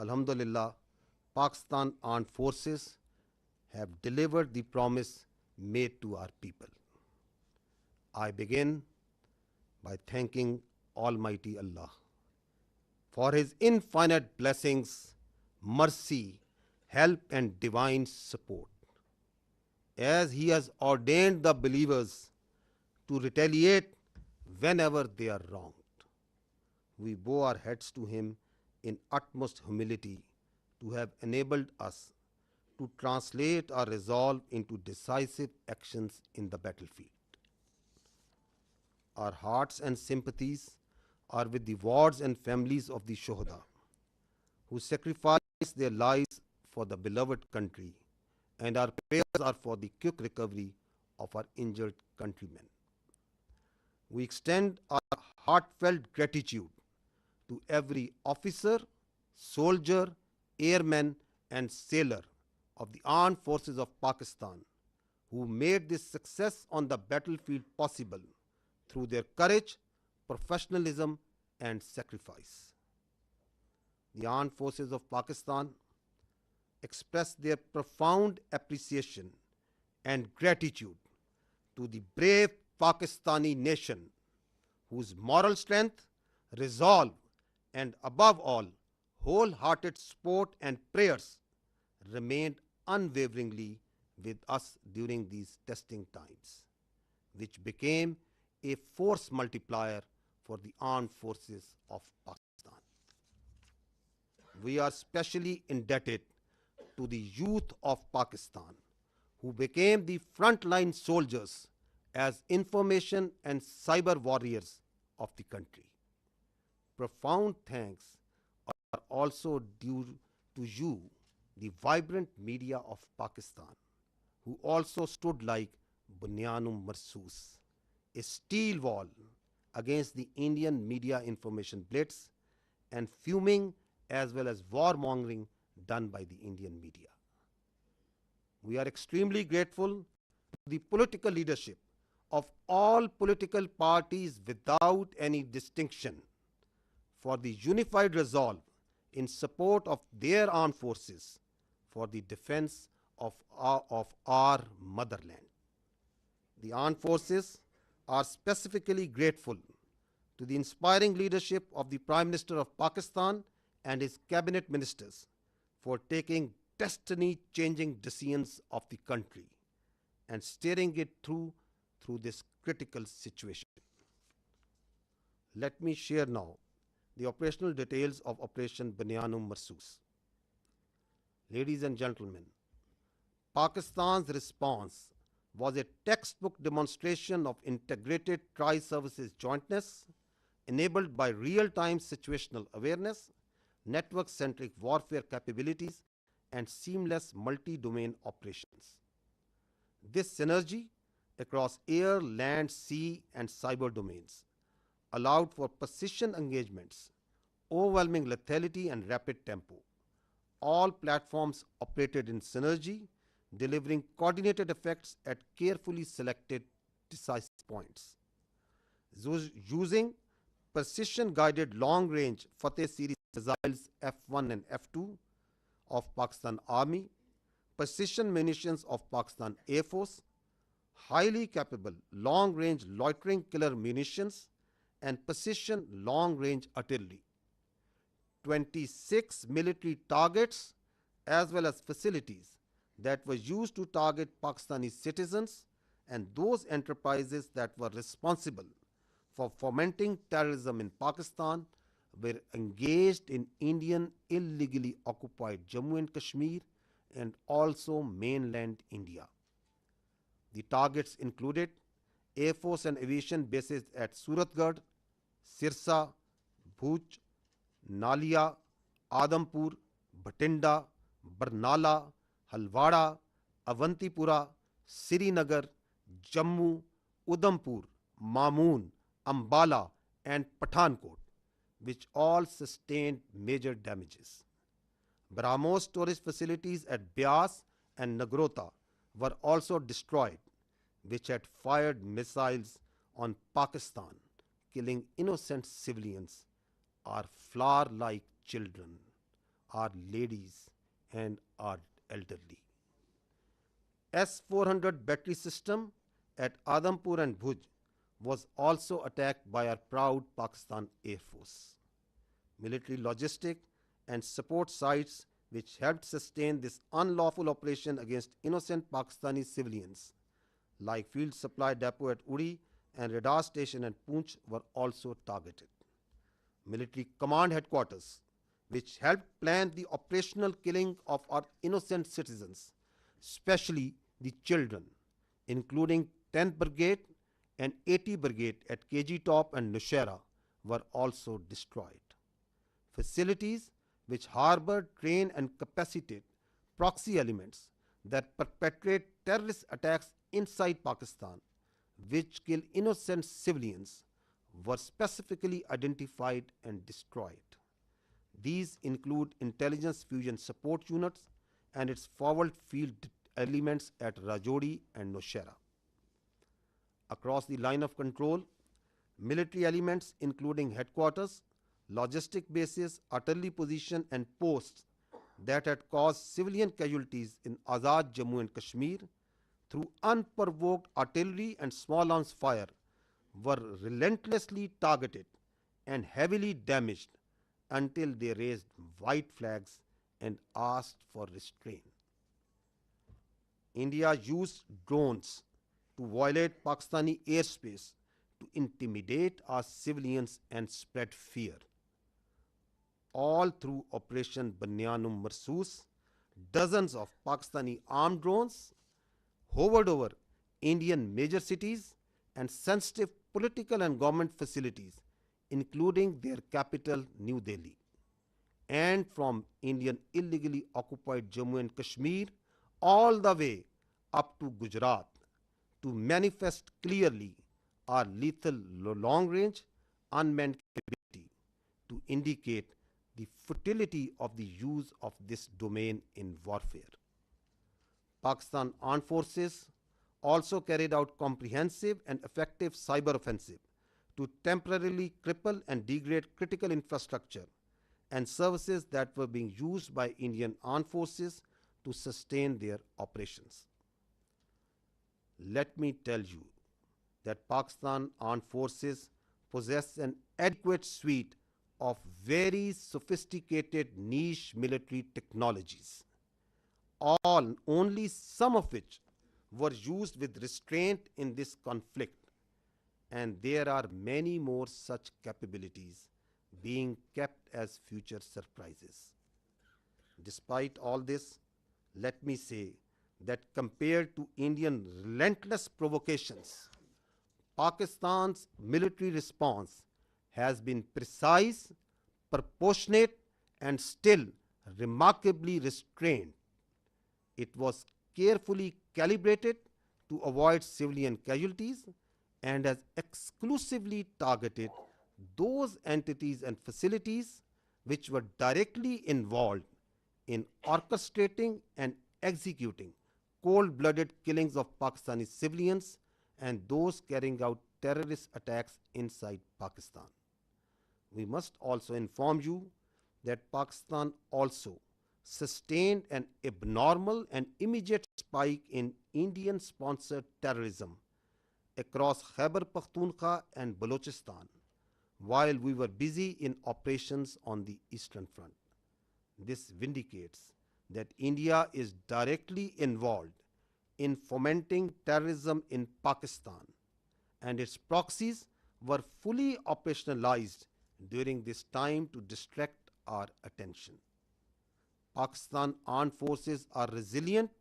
Alhamdulillah, Pakistan Armed Forces have delivered the promise made to our people. I begin by thanking Almighty Allah for His infinite blessings, mercy, help, and divine support, as He has ordained the believers to retaliate whenever they are wronged. We bow our heads to Him in utmost humility to have enabled us to translate our resolve into decisive actions in the battlefield. Our hearts and sympathies are with the wards and families of the Shuhada, who sacrificed their lives for the beloved country, and our prayers are for the quick recovery of our injured countrymen. We extend our heartfelt gratitude to every officer, soldier, airman, and sailor of the Armed Forces of Pakistan who made this success on the battlefield possible through their courage, professionalism, and sacrifice. The Armed Forces of Pakistan express their profound appreciation and gratitude to the brave Pakistani nation, whose moral strength, resolve, and above all, wholehearted support and prayers remained unwaveringly with us during these testing times, which became a force multiplier for the armed forces of Pakistan. We are specially indebted to the youth of Pakistan, who became the frontline soldiers as information and cyber warriors of the country. Profound thanks are also due to you, the vibrant media of Pakistan, who also stood like Bunyan AL Marsoosa, a steel wall against the Indian media information blitz and fuming as well as warmongering done by the Indian media. We are extremely grateful to the political leadership of all political parties without any distinction for the unified resolve in support of their armed forces for the defense of our motherland. The armed forces are specifically grateful to the inspiring leadership of the Prime Minister of Pakistan and his cabinet ministers for taking destiny-changing decisions of the country and steering it through this critical situation. Let me share now the operational details of Operation Bunyan AL Marsoosa. Ladies and gentlemen, Pakistan's response was a textbook demonstration of integrated tri-services jointness enabled by real-time situational awareness, network-centric warfare capabilities, and seamless multi-domain operations. This synergy across air, land, sea, and cyber domains allowed for precision engagements, overwhelming lethality, and rapid tempo. All platforms operated in synergy, delivering coordinated effects at carefully selected decisive points. Using precision-guided long-range Fateh series missiles F-1 and F-2 of Pakistan Army, precision munitions of Pakistan Air Force, highly capable long-range loitering killer munitions, and precision long-range artillery. 26 military targets as well as facilities that were used to target Pakistani citizens and those enterprises that were responsible for fomenting terrorism in Pakistan were engaged in Indian illegally occupied Jammu and Kashmir and also mainland India. The targets included Air Force and aviation bases at Suratgarh, Sirsa, Bhuj, Nalia, Adampur, Bhatinda, Barnala, Halwara, Avantipura, Srinagar, Jammu, Udhampur, Mamoon, Ambala, and Pathankot, which all sustained major damages. BrahMos storage facilities at Beas and Nagrota were also destroyed, which had fired missiles on Pakistan, killing innocent civilians or flower-like children. our ladies, and our elderly. S-400 battery system at Adampur and Bhuj was also attacked by our proud Pakistan Air Force. Military logistic and support sites which helped sustain this unlawful operation against innocent Pakistani civilians, like field supply depot at Uri and radar station at Poonch, were also targeted. Military command headquarters, which helped plan the operational killing of our innocent citizens, especially the children, including 10th Brigade and 80 Brigade at KG Top and Nushaira, were also destroyed. Facilities which harbor, train, and capacitate proxy elements that perpetrate terrorist attacks inside Pakistan, which kill innocent civilians, were specifically identified and destroyed. These include intelligence fusion support units and its forward field elements at Rajori and Nowshera. Across the line of control, military elements including headquarters, logistic bases, artillery position, and posts that had caused civilian casualties in Azad Jammu and Kashmir through unprovoked artillery and small arms fire were relentlessly targeted and heavily damaged until they raised white flags and asked for restraint. India used drones to violate Pakistani airspace to intimidate our civilians and spread fear. All through Operation Bunyan AL Marsoosa, dozens of Pakistani armed drones hovered over Indian major cities and sensitive political and government facilities, including their capital, New Delhi. And from Indian illegally occupied Jammu and Kashmir all the way up to Gujarat to manifest clearly our lethal long-range unmanned capability to indicate the futility of the use of this domain in warfare. Pakistan Armed Forces also carried out comprehensive and effective cyber offensive to temporarily cripple and degrade critical infrastructure and services that were being used by Indian Armed Forces to sustain their operations. Let me tell you that Pakistan Armed Forces possess an adequate suite of very sophisticated niche military technologies, only some of which were used with restraint in this conflict, and there are many more such capabilities being kept as future surprises. Despite all this, let me say that compared to Indian relentless provocations, Pakistan's military response has been precise, proportionate, and still remarkably restrained. It was carefully calibrated to avoid civilian casualties and has exclusively targeted those entities and facilities which were directly involved in orchestrating and executing cold-blooded killings of Pakistani civilians and those carrying out terrorist attacks inside Pakistan. We must also inform you that Pakistan also sustained an abnormal and immediate spike in Indian-sponsored terrorism across Khyber Pakhtunkhwa and Balochistan while we were busy in operations on the Eastern Front. This vindicates that India is directly involved in fomenting terrorism in Pakistan, and its proxies were fully operationalized during this time to distract our attention. Pakistan Armed Forces are resilient,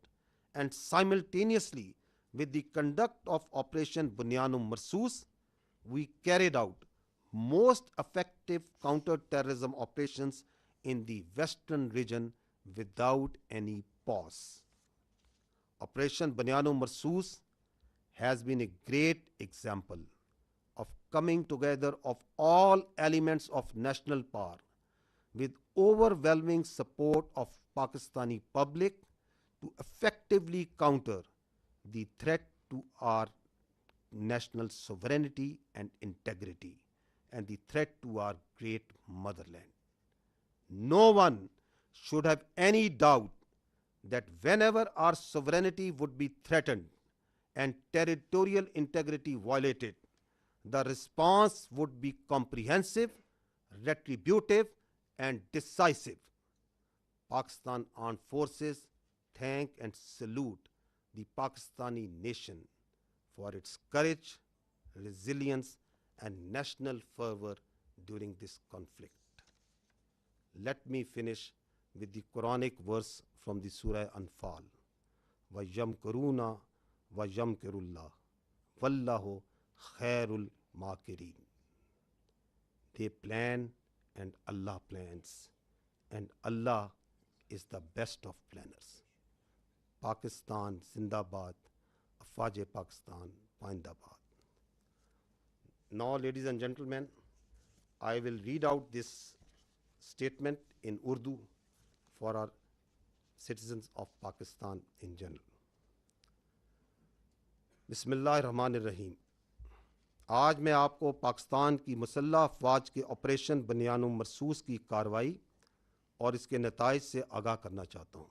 and simultaneously with the conduct of Operation Bunyan AL Marsoosa, we carried out most effective counter-terrorism operations in the western region without any pause. Operation Bunyan AL Marsoosa has been a great example of coming together of all elements of national power with overwhelming support of Pakistani public to effectively counter the threat to our national sovereignty and integrity and the threat to our great motherland. No one should have any doubt that whenever our sovereignty would be threatened and territorial integrity violated, the response would be comprehensive, retributive, and decisive. Pakistan Armed Forces thank and salute the Pakistani nation for its courage, resilience, and national fervor during this conflict. Let me finish with the Quranic verse from the Surah Anfal. وَيَمْكُرُونَ وَيَمْكِرُ اللَّهُ وَاللَّهُ خَيْرُ الْمَاكِرِينَ. They plan and Allah plans, and Allah is the best of planners. Pakistan zindabad, Afwaj Pakistan Pindabad. Now, ladies and gentlemen, I will read out this statement in Urdu for our citizens of Pakistan in general. बिस्मिल्लाहिर्रहमानिर्रहीम. आज मैं आपको पाकिस्तान की मुसल्लह अफवाज के operation बनियान मरसूस की कार्रवाई और इसके नताइज से आगाह करना चाहता हूँ,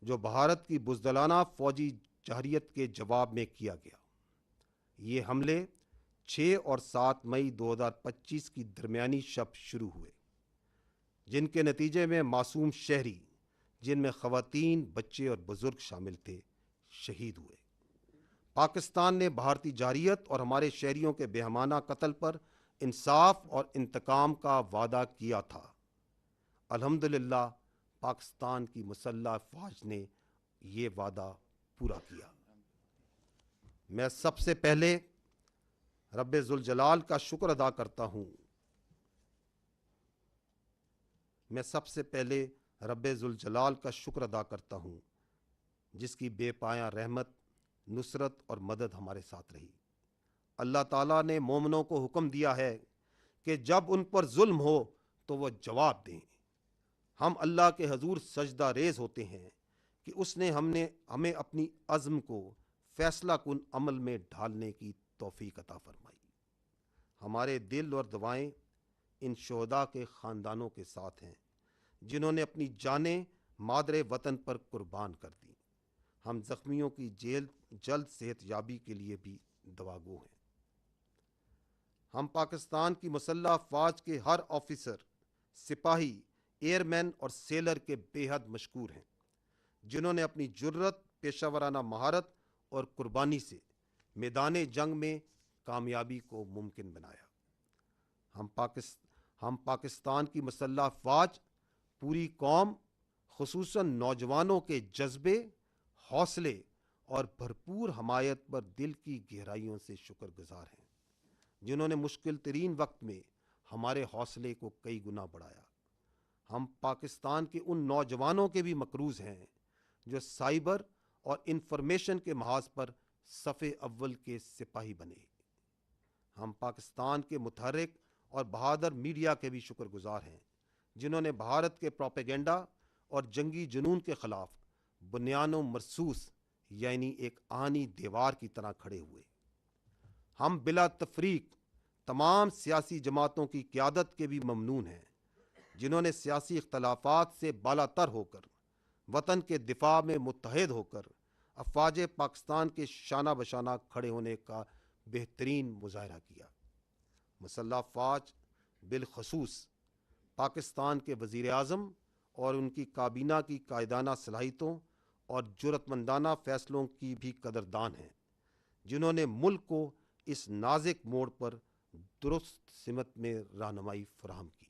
जो भारत की बुज़दिलाना फ़ौजी जहरियत के जवाब में किया गया। ये हमले 6 और 7 मई 2025 की दरमियानी शब शुरू हुए, जिनके नतीजे में मासूम शहरी, जिनमें ख़वातीन, बच्चे और बुज़ुर्ग शामिल थे, शहीद हुए। पाकिस्तान ने भारतीय जारियत और हमारे शहरियों के बेहमाना कत्ल पर इंसाफ और इंतकाम का वादा किया था। अल्हम्दुलिल्लाह, पाकिस्तान की मुसल्लह अफवाज ने ये वादा पूरा किया। मैं सबसे पहले रब्बे ज़ुल जलाल का शुक्र अदा करता हूँ। रब्बे ज़ुल जलाल का शुक्र अदा करता हूँ, जिसकी बेपाया रहमत, नुसरत और मदद हमारे साथ रही। अल्लाह ताला ने मोमिनों को हुक्म दिया है कि जब उन पर जुल्म हो तो वो जवाब दें। हम अल्लाह के हजूर सजदा रेज होते हैं कि उसने हमें अपनी अज़्म को फैसला कुन अमल में ढालने की तौफीक अता फरमाई। हमारे दिल और दुआएं इन शोहदा के ख़ानदानों के साथ हैं, जिन्होंने अपनी जानें मादरे वतन पर कुर्बान कर दी। हम जख्मियों की जल्द सेहत याबी के लिए भी दुआगो हैं। हम पाकिस्तान की मुसल्लह अफवाज के हर ऑफिसर, सिपाही, एयरमैन और सेलर के बेहद मशकूर हैं, जिन्होंने अपनी जुर्रत, पेशावराना महारत और कुर्बानी से मैदान जंग में कामयाबी को मुमकिन बनाया। हम पाकिस्तान की मुसल्लह अफवाज पूरी कौम, खुसूसन नौजवानों के जज्बे, हौसले और भरपूर हमायत पर दिल की गहराइयों से शुक्रगुजार हैं, जिन्होंने मुश्किल तरीन वक्त में हमारे हौसले को कई गुना बढ़ाया। हम पाकिस्तान के उन नौजवानों के भी मकरूज़ हैं जो साइबर और इंफॉर्मेशन के महाज पर सफ़े अव्वल के सिपाही बने। हम पाकिस्तान के मुतहर्रिक और बहादुर मीडिया के भी शुक्रगुजार हैं, जिन्होंने भारत के प्रोपेगेंडा और जंगी जुनून के ख़िलाफ़ बुनियान मरसूस यानी एक आनी दीवार की तरह खड़े हुए। हम बिला तफरीक तमाम सियासी जमातों की क़यादत के भी ममनून हैं, जिन्होंने सियासी इख्तलाफात से बालातर होकर वतन के दिफा में मुत्तहिद होकर अफवाज पाकिस्तान के शाना बशाना खड़े होने का बेहतरीन मुजाहरा किया। मुसल्लह अफवाज बिलखसूस पाकिस्तान के वज़ीर आज़म और उनकी काबीना की कायदाना सलाहियतों और जुर्रतमंदाना फ़ैसलों की भी कदरदान हैं, जिन्होंने मुल्क को इस नाज़ुक मोड़ पर दुरुस्त सिमत में रहनुमाई फराहम की।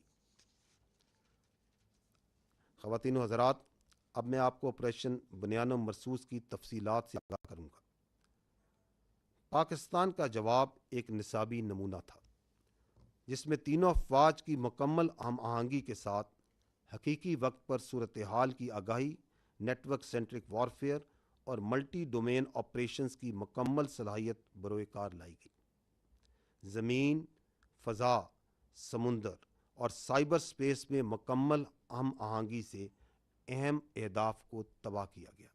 ख़वातीन व हज़रात, अब मैं आपको ऑपरेशन बुनियान मरसूस की तफसीलात से आगाह करूँगा। पाकिस्तान का जवाब एक निसाबी नमूना था, जिसमें तीनों अफवाज की मुकम्मल हम आहंगी के साथ हकीकी वक्त पर सूरत हाल की आगाही, नेटवर्क सेंट्रिक वॉरफेयर और मल्टी डोमेन ऑपरेशंस की मुकम्मल सलाहियत बरोकार लाई गई। ज़मीन, फ़ज़ा, समुंदर और साइबर स्पेस में मुकम्मल हम आहंगी से अहम अहदाफ को तबाह किया गया।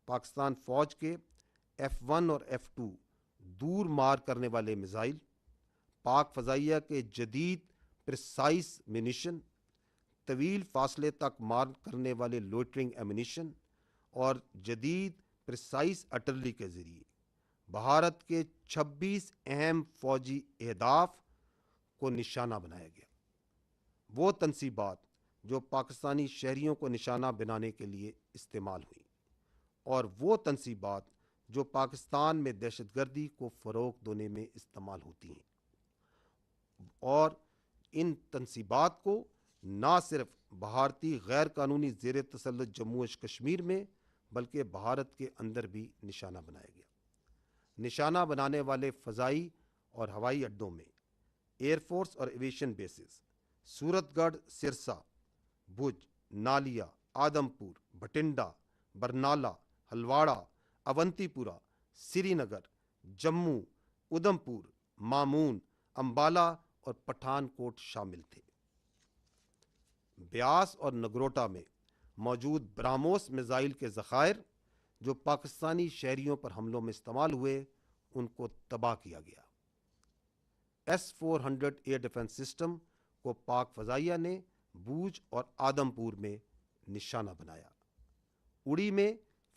पाकिस्तान फ़ौज के F1 और F2 दूर मार करने वाले मिसाइल, पाक फ़ज़ाइया के जदीद प्रिसाइस मिनिशन, طویل فاصلے تک مار کرنے والے لوئٹرنگ ایمونیشن اور جدید پریسائز ارٹلری کے ذریعے بھارت کے 26 اہم فوجی اہداف کو نشانہ بنایا گیا۔ وہ تنصیبات جو پاکستانی شہریوں کو نشانہ بنانے کے لیے استعمال ہوئیں، اور وہ تنصیبات جو پاکستان میں دہشت گردی کو فروغ دینے میں استعمال ہوتی ہیں، اور ان تنصیبات کو نہ صرف بھارتی غیر قانونی زیر تسلط جموں و کشمیر میں بلکہ بھارت کے اندر بھی نشانہ بنایا گیا۔ نشانہ بنانے والے فضائی اور ہوائی اڈوں میں ایئر فورس اور ایویشن بیسز سورت گڑھ، سرسا، بھج، نالیا، آدم پور، بھٹنڈا، برنالہ، ہلواڑہ، اونتی پورہ، سری نگر، جموں، ادھم پور، مامون، امبالہ اور پٹھان کوٹ شامل تھے۔ بیاس اور نگروٹا میں موجود براموس میزائل کے ذخائر جو پاکستانی شہریوں پر حملوں میں استعمال ہوئے، ان کو تباہ کیا گیا۔ S-400 ایئر ڈیفنس سسٹم کو پاک فضائیہ نے بوجھ اور آدم پور میں نشانہ بنایا۔ اڑی میں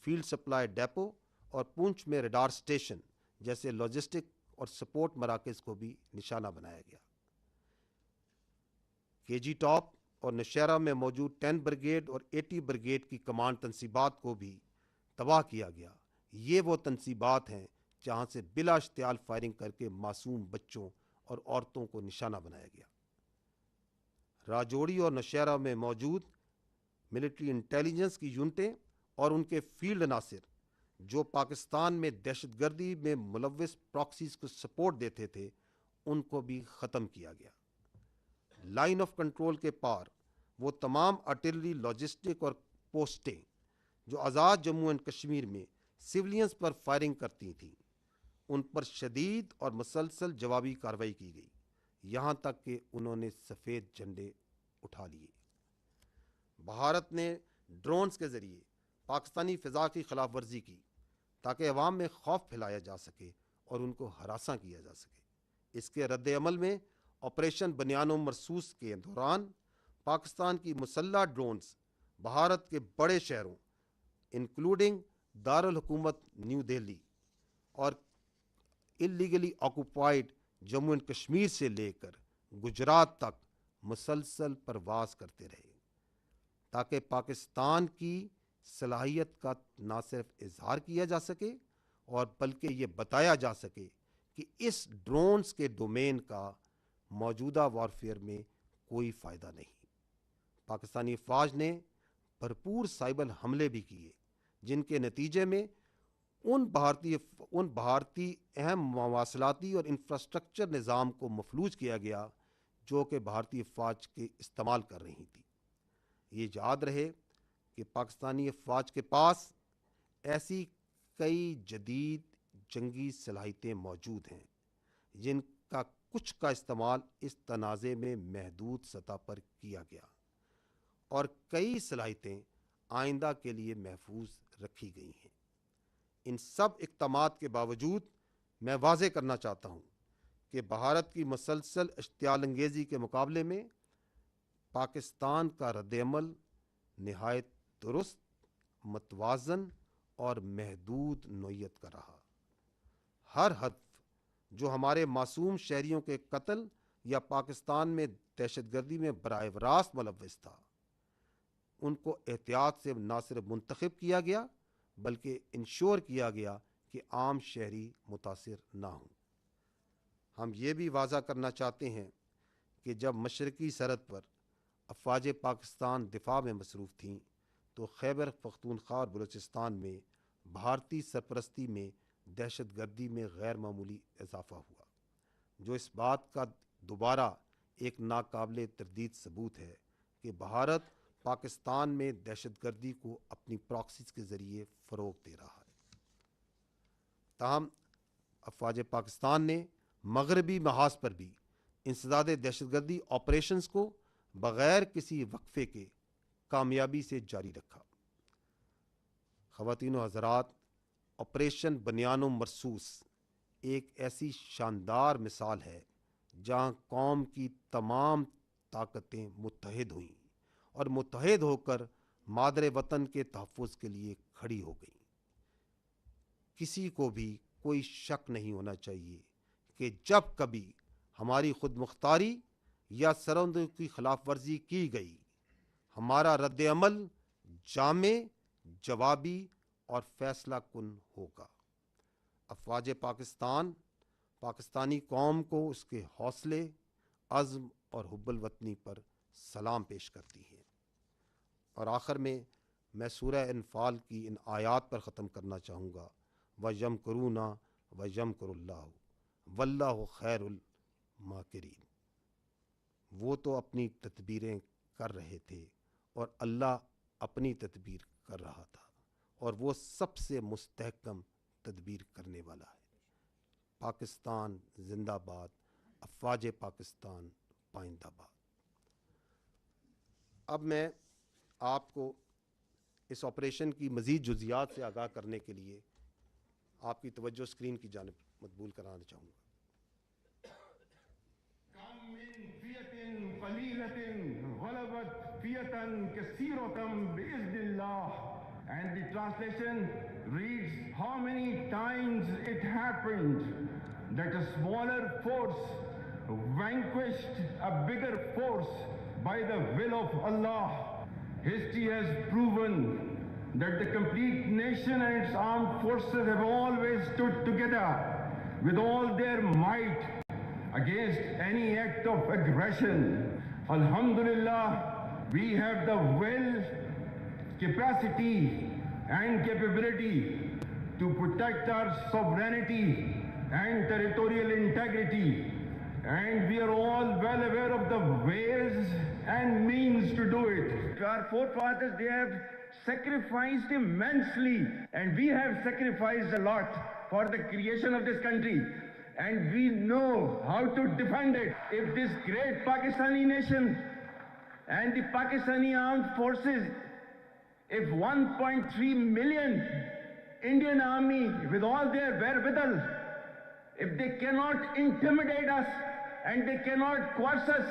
فیلڈ سپلائی ڈیپو اور پونچھ میں ریڈار سٹیشن جیسے لاجسٹک اور سپورٹ مراکز کو بھی نشانہ بنایا گیا۔ کے جی ٹاپ اور نشیرہ میں موجود 10 بریگیڈ اور 80 بریگیڈ کی کمانڈ تنصیبات کو بھی تباہ کیا گیا۔ یہ وہ تنصیبات ہیں جہاں سے بلا اشتعال فائرنگ کر کے معصوم بچوں اور عورتوں کو نشانہ بنایا گیا۔ راجوڑی اور نشیرہ میں موجود ملٹری انٹیلیجنس کی یونٹیں اور ان کے فیلڈ عناصر جو پاکستان میں دہشت گردی میں ملوث پراکسیز کو سپورٹ دیتے تھے، ان کو بھی ختم کیا گیا۔ لائن آف کنٹرول کے پار وہ تمام آرٹلری، لاجسٹک اور پوسٹیں جو آزاد جموں اینڈ کشمیر میں سولینز پر فائرنگ کرتی تھیں، ان پر شدید اور مسلسل جوابی کارروائی کی گئی، یہاں تک کہ انہوں نے سفید جھنڈے اٹھا لیے۔ بھارت نے ڈرونز کے ذریعے پاکستانی فضا کی خلاف ورزی کی تاکہ عوام میں خوف پھیلایا جا سکے اور ان کو ہراساں کیا جا سکے۔ اس کے رد عمل میں آپریشن بنیان مرسوس کے دوران پاکستان کی مسلح ڈرونز بھارت کے بڑے شہروں انکلوڈنگ دارالحکومت نیو دہلی اور illegally occupied Jammu and Kashmir سے لے کر گجرات تک مسلسل پرواز کرتے رہے، تاکہ پاکستان کی صلاحیت کا نہ صرف اظہار کیا جا سکے اور بلکہ یہ بتایا جا سکے کہ اس ڈرونز کے ڈومین کا موجودہ وارفیئر میں کوئی فائدہ نہیں۔ پاکستانی فوج نے بھرپور سائبر حملے بھی کیے، جن کے نتیجے میں ان بھارتی اہم مواصلاتی اور انفراسٹرکچر نظام کو مفلوج کیا گیا جو کہ بھارتی افواج کے استعمال کر رہی تھی۔ یہ یاد رہے کہ پاکستانی افواج کے پاس ایسی کئی جدید جنگی صلاحیتیں موجود ہیں جن کا کچھ کا استعمال اس تنازع میں محدود سطح پر کیا گیا، اور کئی صلاحیتیں آئندہ کے لیے محفوظ رکھی گئی ہیں۔ ان سب اقدامات کے باوجود میں واضح کرنا چاہتا ہوں کہ بھارت کی مسلسل اشتعال انگیزی کے مقابلے میں پاکستان کا رد عمل نہایت درست، متوازن اور محدود نوعیت کا رہا۔ ہر ہدف جو ہمارے معصوم شہریوں کے قتل یا پاکستان میں دہشت گردی میں براہ راست ملوث تھا، ان کو احتیاط سے نہ صرف منتخب کیا گیا بلکہ انشور کیا گیا کہ عام شہری متاثر نہ ہوں۔ ہم یہ بھی واضح کرنا چاہتے ہیں کہ جب مشرقی سرحد پر افواج پاکستان دفاع میں مصروف تھیں تو خیبر پختونخوا اور بلوچستان میں بھارتی سرپرستی میں دہشت گردی میں غیر معمولی اضافہ ہوا، جو اس بات کا دوبارہ ایک ناقابل تردید ثبوت ہے کہ بھارت پاکستان میں دہشت گردی کو اپنی پراکسیز کے ذریعے فروغ دے رہا ہے۔ تاہم افواج پاکستان نے مغربی محاذ پر بھی انسداد دہشت گردی آپریشنز کو بغیر کسی وقفے کے کامیابی سے جاری رکھا۔ خواتین و حضرات، آپریشن بنیان مرسوس ایک ایسی شاندار مثال ہے جہاں قوم کی تمام طاقتیں متحد ہوئیں اور متحد ہو کر مادر وطن کے تحفظ کے لیے کھڑی ہو گئیں۔ کسی کو بھی کوئی شک نہیں ہونا چاہیے کہ جب کبھی ہماری خود مختاری یا سرحدوں کی خلاف ورزی کی گئی، ہمارا رد عمل جامع، جوابی اور فیصلہ کن ہوگا۔ افواج پاکستان پاکستانی قوم کو اس کے حوصلے، عزم اور حب الوطنی پر سلام پیش کرتی ہے۔ اور آخر میں سورہ انفال کی ان آیات پر ختم کرنا چاہوں گا، وَيَمْكُرُونَ وَيَمْكُرُ اللَّهُ وَاللَّهُ خَيْرُ الْمَاكِرِينَ۔ وہ تو اپنی تدبیریں کر رہے تھے اور اللہ اپنی تدبیر کر رہا تھا، اور وہ سب سے مستحکم تدبیر کرنے والا ہے۔ پاکستان زندہ باد، افواج پاکستان پائندہ باد۔ اب میں آپ کو اس آپریشن کی مزید جزیات سے آگاہ کرنے کے لیے آپ کی توجہ اسکرین کی جانب مقبول کرانا چاہوں گا۔ And the translation reads, how many times it happened that a smaller force vanquished a bigger force by the will of Allah. History has proven that the complete nation and its armed forces have always stood together with all their might against any act of aggression. Alhamdulillah, we have the will, capacity and capability to protect our sovereignty and territorial integrity, and we are all well aware of the ways and means to do it. Our forefathers, they have sacrificed immensely, and we have sacrificed a lot for the creation of this country, and we know how to defend it. If this great Pakistani nation and the Pakistani armed forces, if 1.3 million Indian army with all their wherewithal, if they cannot intimidate us and they cannot coerce us,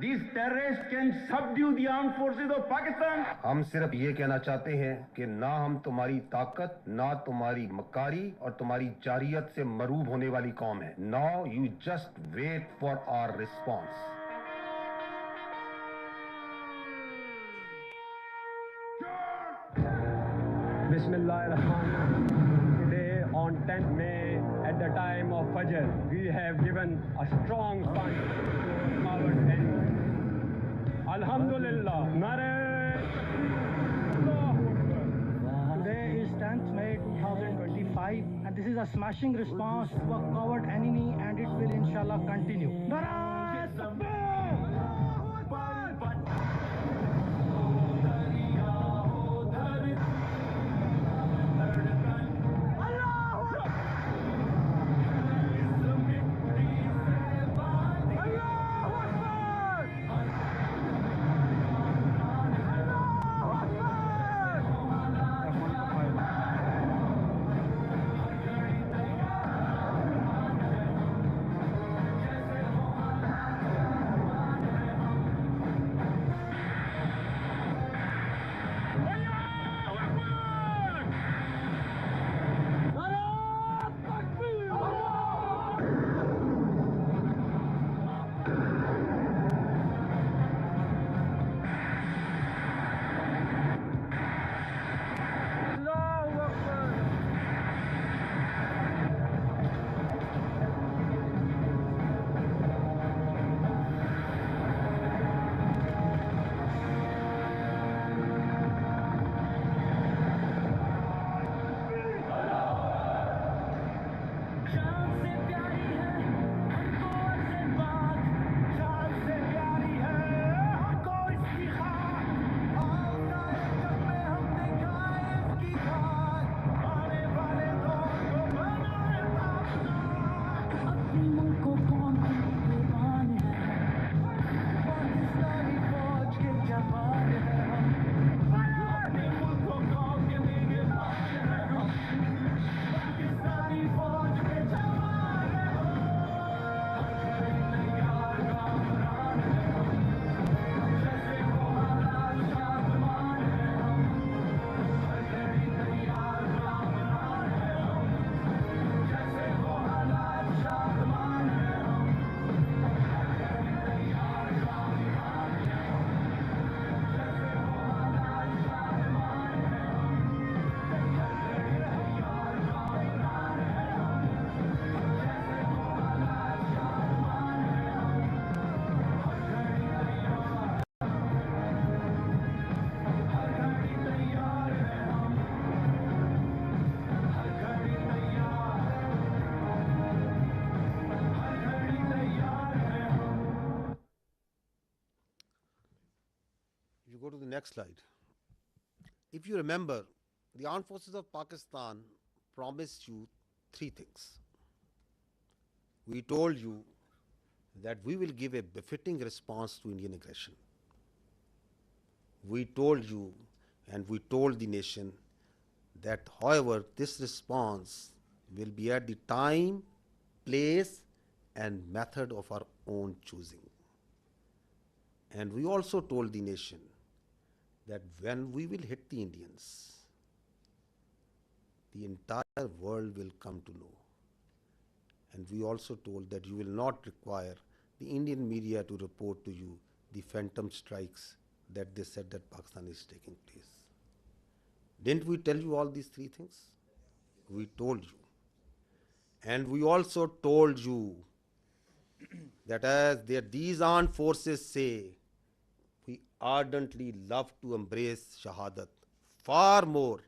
these terrorists can subdue the armed forces of Pakistan. ہم صرف یہ کہنا چاہتے ہیں کہ نہ ہم تمہاری طاقت، نہ تمہاری مکاری اور تمہاری جارحیت سے مروب ہونے والی قوم ہے۔ Now you just wait for our response. Bismillah ar-Rahman. Today on 10th May at the time of Fajr, we have given a strong punch to our enemy. Alhamdulillah. Nare. Today is 10th May 2025 and this is a smashing response to a coward enemy and it will inshallah continue. Nare Takbir! If you go to the next slide. If you remember, the armed forces of Pakistan promised you three things. We told you that we will give a befitting response to Indian aggression. We told you and we told the nation that, however, this response will be at the time, place, and method of our own choosing. And we also told the nation that when we will hit the Indians, the entire world will come to know. And we also told that you will not require the Indian media to report to you the phantom strikes that they said that Pakistan is taking place. Didn't we tell you all these three things? We told you. And we also told you that as these armed forces say, we ardently love to embrace Shahadat far more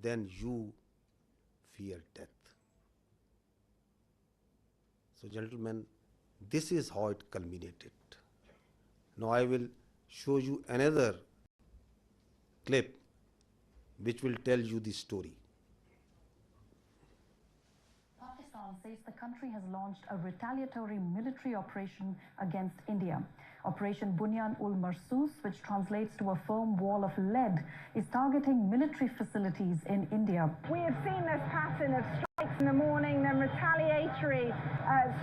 than you fear death. So, gentlemen, this is how it culminated. Now I will show you another clip which will tell you the story. Pakistan says the country has launched a retaliatory military operation against India. Operation Bunyan AL Marsoosa, which translates to a firm wall of lead, is targeting military facilities in India. We have seen this pattern of strikes in the morning, then retaliatory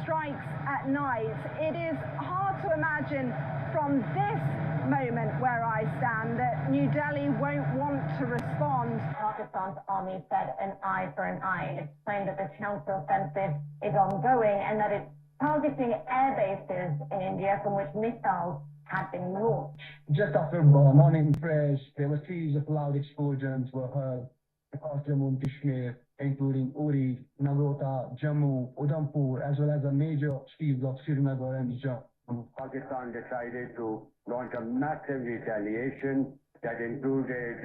strikes at night. It is hard to imagine from this moment where I stand that New Delhi won't want to respond. Pakistan's army said an eye for an eye. It's claimed that the counter-offensive is ongoing and that it's targeting air bases in India from which missiles had been launched. Just after morning fresh, there were series of loud explosions were heard across Jammu and Kashmir, including Uri, Nagrota, Jammu, Udhampur, as well as the major cities of Srinagar and Jammu. Pakistan decided to launch a massive retaliation that included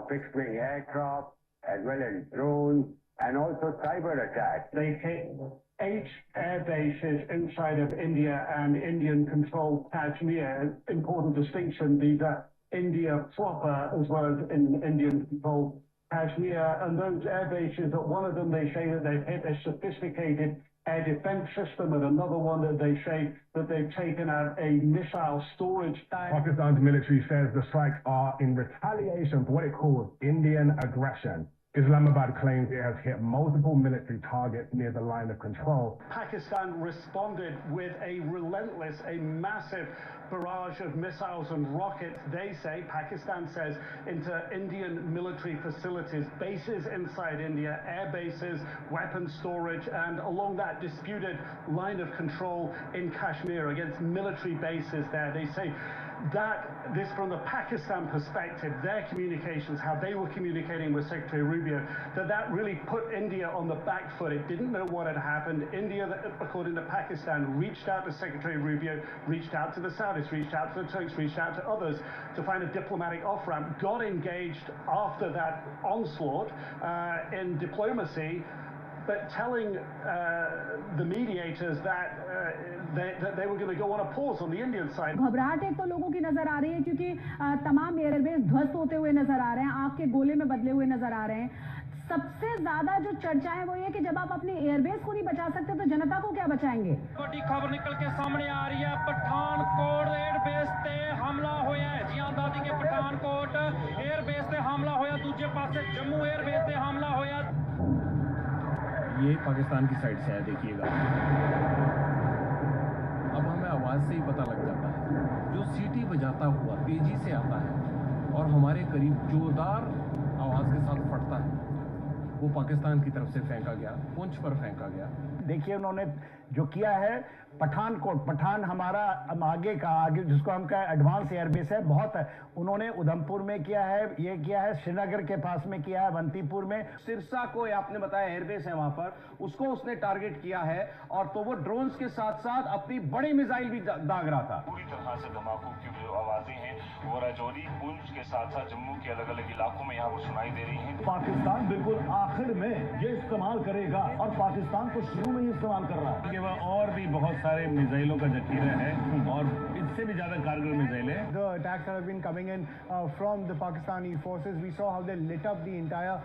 fixed-wing aircraft, as well as drones, and also cyber attacks. They hit 8 air bases inside of India and Indian-controlled Kashmir. Important distinction, these are India proper as well as in Indian-controlled Kashmir. And those air bases, one of them they say that they've hit a sophisticated air defense system, and another one that they say that they've taken out a missile storage tank. Pakistan's military says the strikes are in retaliation for what it calls Indian aggression. Islamabad claims it has hit multiple military targets near the line of control. Pakistan responded with a relentless, a massive barrage of missiles and rockets, they say, Pakistan says, into Indian military facilities, bases inside India, air bases, weapons storage, and along that disputed line of control in Kashmir against military bases there. They say that this, from the Pakistan perspective, their communications, how they were communicating with Secretary Rubio, that really put India on the back foot. It didn't know what had happened. India, according to Pakistan, reached out to Secretary Rubio, reached out to the Saudis, reached out to the Turks, reached out to others to find a diplomatic off-ramp, got engaged after that onslaught in diplomacy, but telling the mediators that they were going to go on a pause on the Indian side. घबराहट एक तो लोगों की नजर आ रही है क्योंकि तमाम एयरबेस ध्वस्त होते हुए नजर आ रहे हैं, आग के गोले में बदले हुए नजर आ रहे हैं। सबसे ज्यादा जो चर्चा है वो ये कि जब आप अपनी एयरबेस को नहीं बचा सकते तो जनता को क्या बचाएंगे। बड़ी खबर निकल के सामने आ रही है, पठानकोट एयरबेस ते हमला होया है। जियां दादी के पठानकोट एयरबेस ते हमला होया, दूसरे पासे जम्मू एयरबेस ते हमला होया। ये पाकिस्तान की साइड से है, देखिएगा। अब हमें आवाज़ से ही पता लग जाता है, जो सीटी बजाता हुआ तेजी से आता है और हमारे करीब जोरदार आवाज़ के साथ फटता है, वो पाकिस्तान की तरफ से फेंका गया, पुंछ पर फेंका गया। देखिए उन्होंने जो किया है, पठानकोट, पठान हमारा आगे जिसको हम कहें एडवांस एयरबेस है, बहुत है। उन्होंने उधमपुर में किया है, ये किया है श्रीनगर के पास में किया है, अवंतीपुर में। सिरसा को आपने बताया एयरबेस है वहां पर, उसको उसने टारगेट किया है, और तो वो ड्रोन्स के साथ साथ अपनी बड़ी मिसाइल भी दाग रहा था। पूरी तरह से धमाकों की जो आवाजें हैं वो राजौरी, पुंछ के साथ साथ जम्मू के अलग अलग इलाकों में यहाँ पर सुनाई दे रही हैं। पाकिस्तान बिल्कुल आखिर में ये इस्तेमाल करेगा, और पाकिस्तान को शुरू में ही इस्तेमाल कर रहा है। और भी बहुत सारे मिसाइलों का जखीरा है, और इस इससे भी ज्यादा कारगर मिसाइलें। The attacks that have been coming in from the Pakistani forces, we saw how they lit up the entire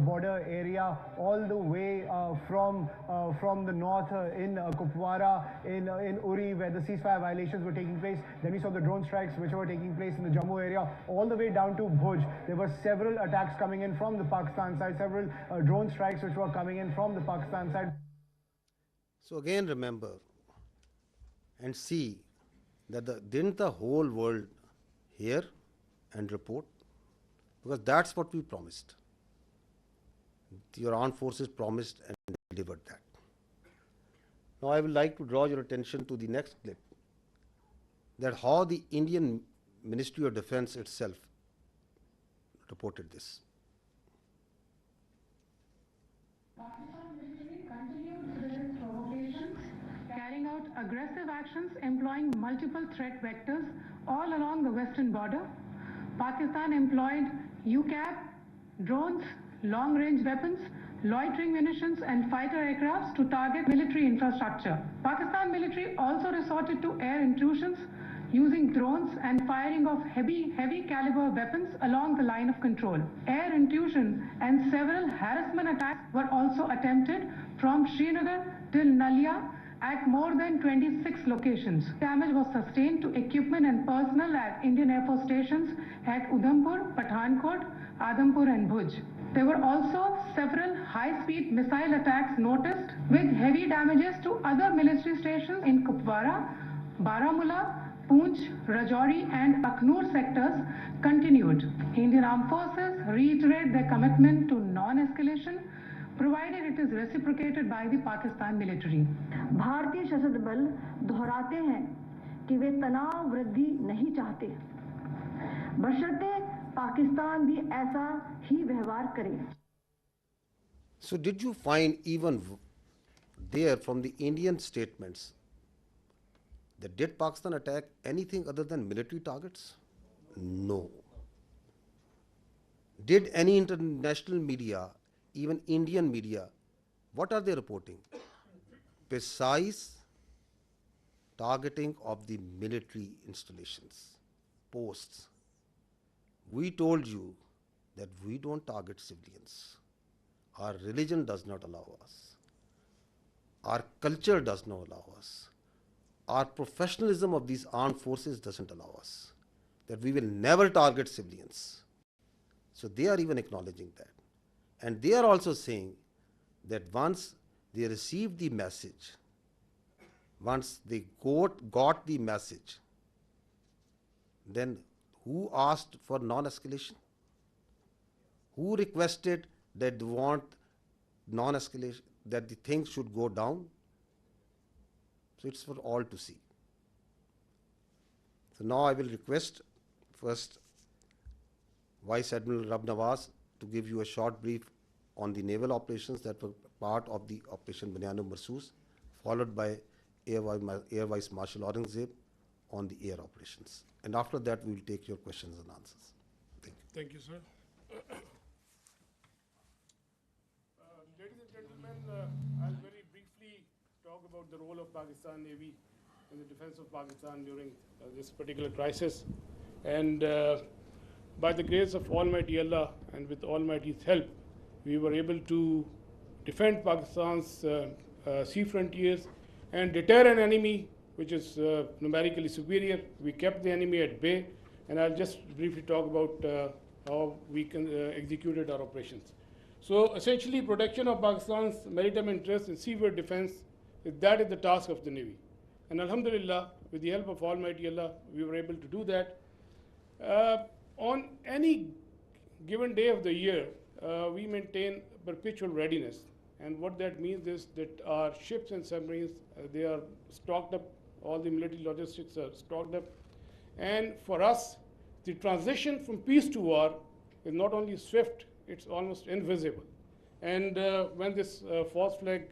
border area all the way from the north in Kupwara, in Uri, where the ceasefire violations were taking place. Then we saw the drone strikes which were taking place in the Jammu area, all the way down to Bhuj. There were several attacks coming in from the Pakistan side, several drone strikes which were coming in from the Pakistan side. So again remember and see that didn't the whole world hear and report? Because that's what we promised. Your armed forces promised and delivered that. Now I would like to draw your attention to the next clip, that how the Indian Ministry of Defense itself reported this. Carrying out aggressive actions employing multiple threat vectors all along the western border. Pakistan employed UCAV, drones, long-range weapons, loitering munitions and fighter aircrafts to target military infrastructure. Pakistan military also resorted to air intrusions using drones and firing of heavy caliber weapons along the line of control. Air intrusion and several harassment attacks were also attempted from Srinagar till Nalia at more than 26 locations. Damage was sustained to equipment and personnel at Indian Air Force stations at Udhampur, Pathankot, Adhampur and Bhuj. There were also several high-speed missile attacks noticed with heavy damages to other military stations in Kupwara, Baramulla, Poonch, Rajouri and Aknoor sectors continued. Indian Armed Forces reiterate their commitment to non-escalation provided it is reciprocated by the Pakistan military. भारतीय सशस्त्र बल दोहराते हैं कि वे तनाव वृद्धि नहीं चाहते, बशर्ते पाकिस्तान भी ऐसा ही व्यवहार करे. So did you find even there from the Indian statements that did Pakistan attack anything other than military targets? No. Did any international media, even Indian media, what are they reporting? Precise targeting of the military installations, posts. We told you that we don't target civilians. Our religion does not allow us. Our culture does not allow us. Our professionalism of these armed forces doesn't allow us. That we will never target civilians. So they are even acknowledging that. And they are also saying that once they received the message, once they got the message, then who asked for non-escalation? Who requested that they want non-escalation, that the things should go down? So it's for all to see. So now I will request first Vice Admiral Rab Nawaz to give you a short brief on the naval operations that were part of the Operation Bunyan AL Marsoosa, followed by Air Vice Marshal Aurangzeb on the air operations. And after that, we will take your questions and answers. Thank you. Thank you, sir. Ladies and gentlemen, I'll very briefly talk about the role of Pakistan Navy in the defense of Pakistan during this particular crisis. And by the grace of Almighty Allah and with Almighty's help, we were able to defend Pakistan's sea frontiers and deter an enemy which is numerically superior. We kept the enemy at bay, and I'll just briefly talk about how we executed our operations. So essentially, protection of Pakistan's maritime interests and seaworld defense, that is the task of the Navy. And Alhamdulillah, with the help of Almighty Allah, we were able to do that. On any given day of the year, we maintain perpetual readiness. And what that means is that our ships and submarines, they are stocked up, all the military logistics are stocked up. And for us, the transition from peace to war is not only swift, it's almost invisible. And when this false flag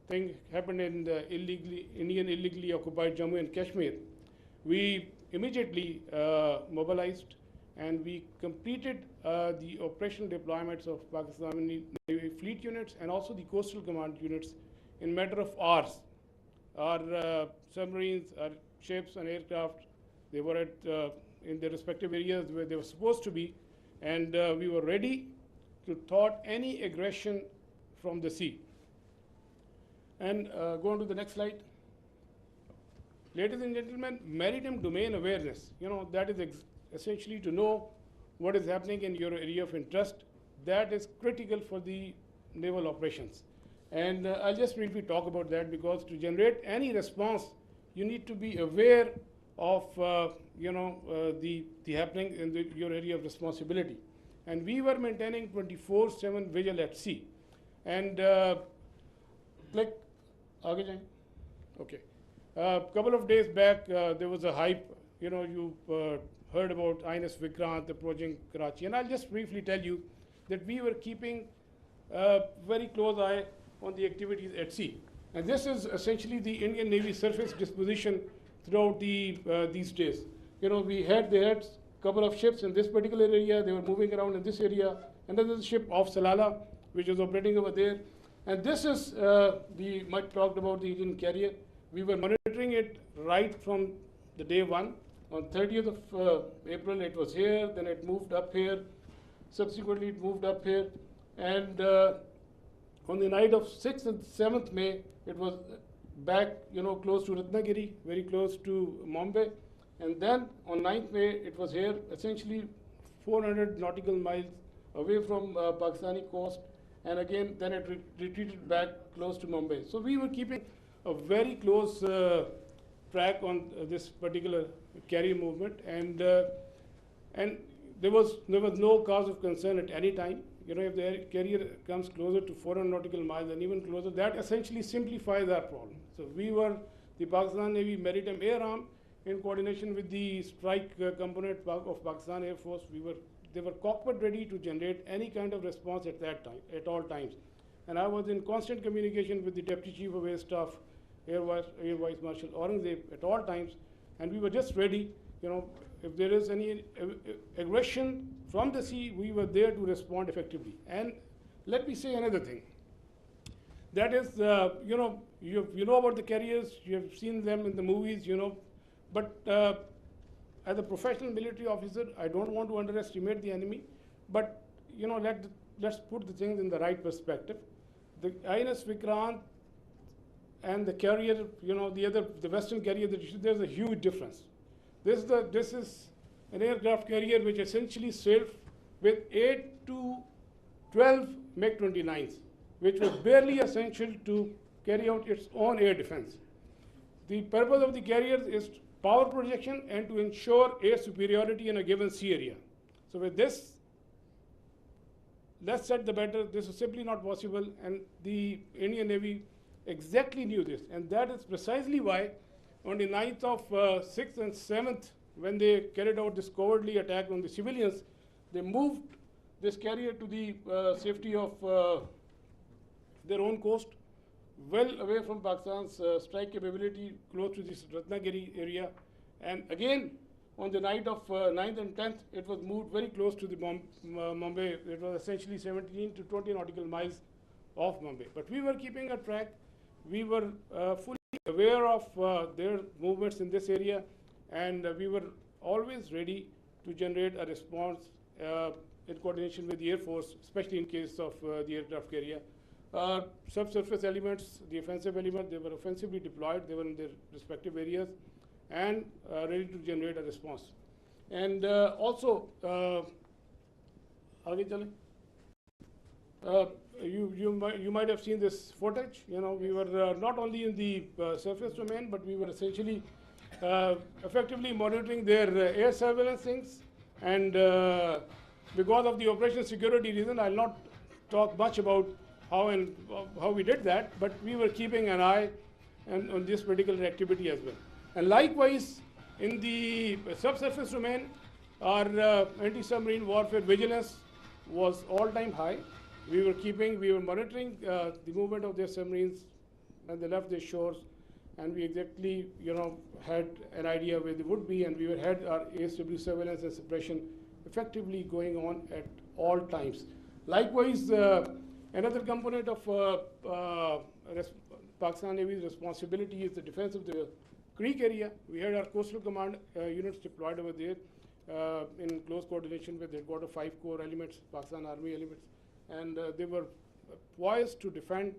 thing happened in the Indian illegally occupied Jammu and Kashmir, we immediately mobilized and we completed the operational deployments of Pakistani Navy fleet units and also the coastal command units in matter of hours. Our submarines, our ships and aircraft They were in their respective areas where they were supposed to be, and we were ready to thwart any aggression from the sea. And go on to the next slide. Ladies and gentlemen, maritime domain awareness, that is essentially to know what is happening in your area of interest. That is critical for the naval operations. And I'll just briefly talk about that, because to generate any response, you need to be aware of the happening in your area of responsibility. And we were maintaining 24/7 vigil at sea. And like, okay. A couple of days back, there was a hype. You heard about INS Vikrant approaching Karachi, and I'll just briefly tell you that we were keeping a very close eye on the activities at sea. And this is essentially the Indian Navy surface disposition throughout these days. They had a couple of ships in this particular area. They were moving around in this area. Another ship off Salalah, which was operating over there. And this is the much talked about the Indian carrier. We were monitoring it right from the day one. On 30th of April, it was here. Then it moved up here. Subsequently, it moved up here. And on the night of 6th and 7th May, it was back, close to Ratnagiri, very close to Mumbai. And then on 9th May, it was here, essentially 400 nautical miles away from Pakistani coast. And again, then it retreated back close to Mumbai. So we were keeping a very close track on this particular carrier movement, and there was no cause of concern at any time. If the carrier comes closer to 400 nautical miles and even closer, that essentially simplifies our problem. So we were the Pakistan Navy Maritime Air Arm, in coordination with the strike component of Pakistan Air Force. They were cockpit ready to generate any kind of response at that time, at all times. And I was in constant communication with the Deputy Chief of Air Staff, Air Vice Marshal Aurangzeb, at all times, and we were just ready. If there is any aggression from the sea, we were there to respond effectively. And let me say another thing. That is, you know about the carriers, you have seen them in the movies, but as a professional military officer, I don't want to underestimate the enemy, but let's put the things in the right perspective. The INS Vikrant and the carrier, the Western carrier, there's a huge difference. This is an aircraft carrier which essentially sailed with 8 to 12 MiG-29s, which was barely essential to carry out its own air defense. The purpose of the carrier is power projection and to ensure air superiority in a given sea area. So with this, less said the better. This is simply not possible, and the Indian Navy exactly knew this, and that is precisely why on the 9th of 6th and 7th, when they carried out this cowardly attack on the civilians, they moved this carrier to the safety of their own coast, well away from Pakistan's strike capability, close to this Ratnagiri area. And again, on the night of 9th and 10th, it was moved very close to the Mumbai. It was essentially 17 to 20 nautical miles off Mumbai. But we were keeping a track. We were fully aware of their movements in this area, and we were always ready to generate a response in coordination with the Air Force, especially in case of the aircraft carrier. Subsurface elements, the offensive element, they were offensively deployed. They were in their respective areas and ready to generate a response. And also, you might have seen this footage. We were not only in the surface domain, but we were essentially effectively monitoring their air surveillance things. And because of the operation security reason, I'll not talk much about how we did that, but we were keeping an eye on this particular activity as well. And likewise, in the subsurface domain, our anti-submarine warfare vigilance was all-time high. We were monitoring the movement of their submarines when they left their shores, and we exactly, had an idea where they would be, and we had our ASW surveillance and suppression effectively going on at all times. Likewise, another component of Pakistan Navy's responsibility is the defense of the Creek area, we had our coastal command units deployed over there in close coordination with headquarter 5 Corps elements, Pakistan Army elements, and they were poised to defend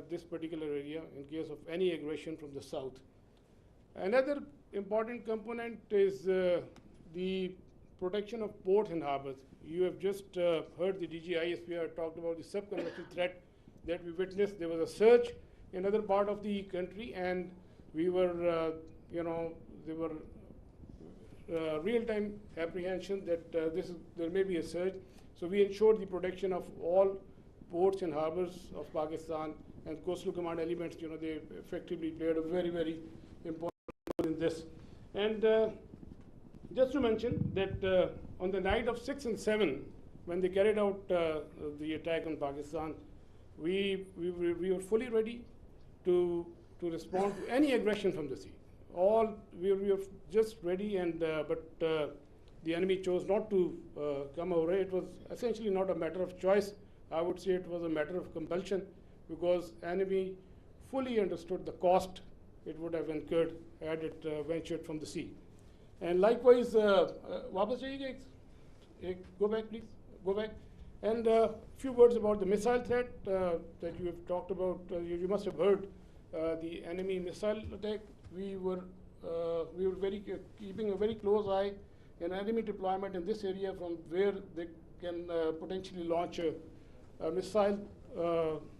this particular area in case of any aggression from the south. Another important component is the protection of ports and harbors. You have just heard the DG ISPR talked about the subcontinental threat that we witnessed. There was a surge in other part of the country, and we were, there were real-time apprehension that there may be a surge. So we ensured the protection of all ports and harbors of Pakistan, and coastal command elements, they effectively played a very, very important role in this. And just to mention that on the night of 6 and 7, when they carried out the attack on Pakistan, we were fully ready to respond to any aggression from the sea. We were just ready, and but the enemy chose not to come over. It was essentially not a matter of choice. I would say it was a matter of compulsion, because enemy fully understood the cost it would have incurred had it ventured from the sea. And likewise, वापस जाइएगा एक go back please, go back. And a few words about the missile threat that you have talked about. You must have heard the enemy missile attack. We were keeping a very close eye on enemy deployment in this area, from where they can potentially launch a missile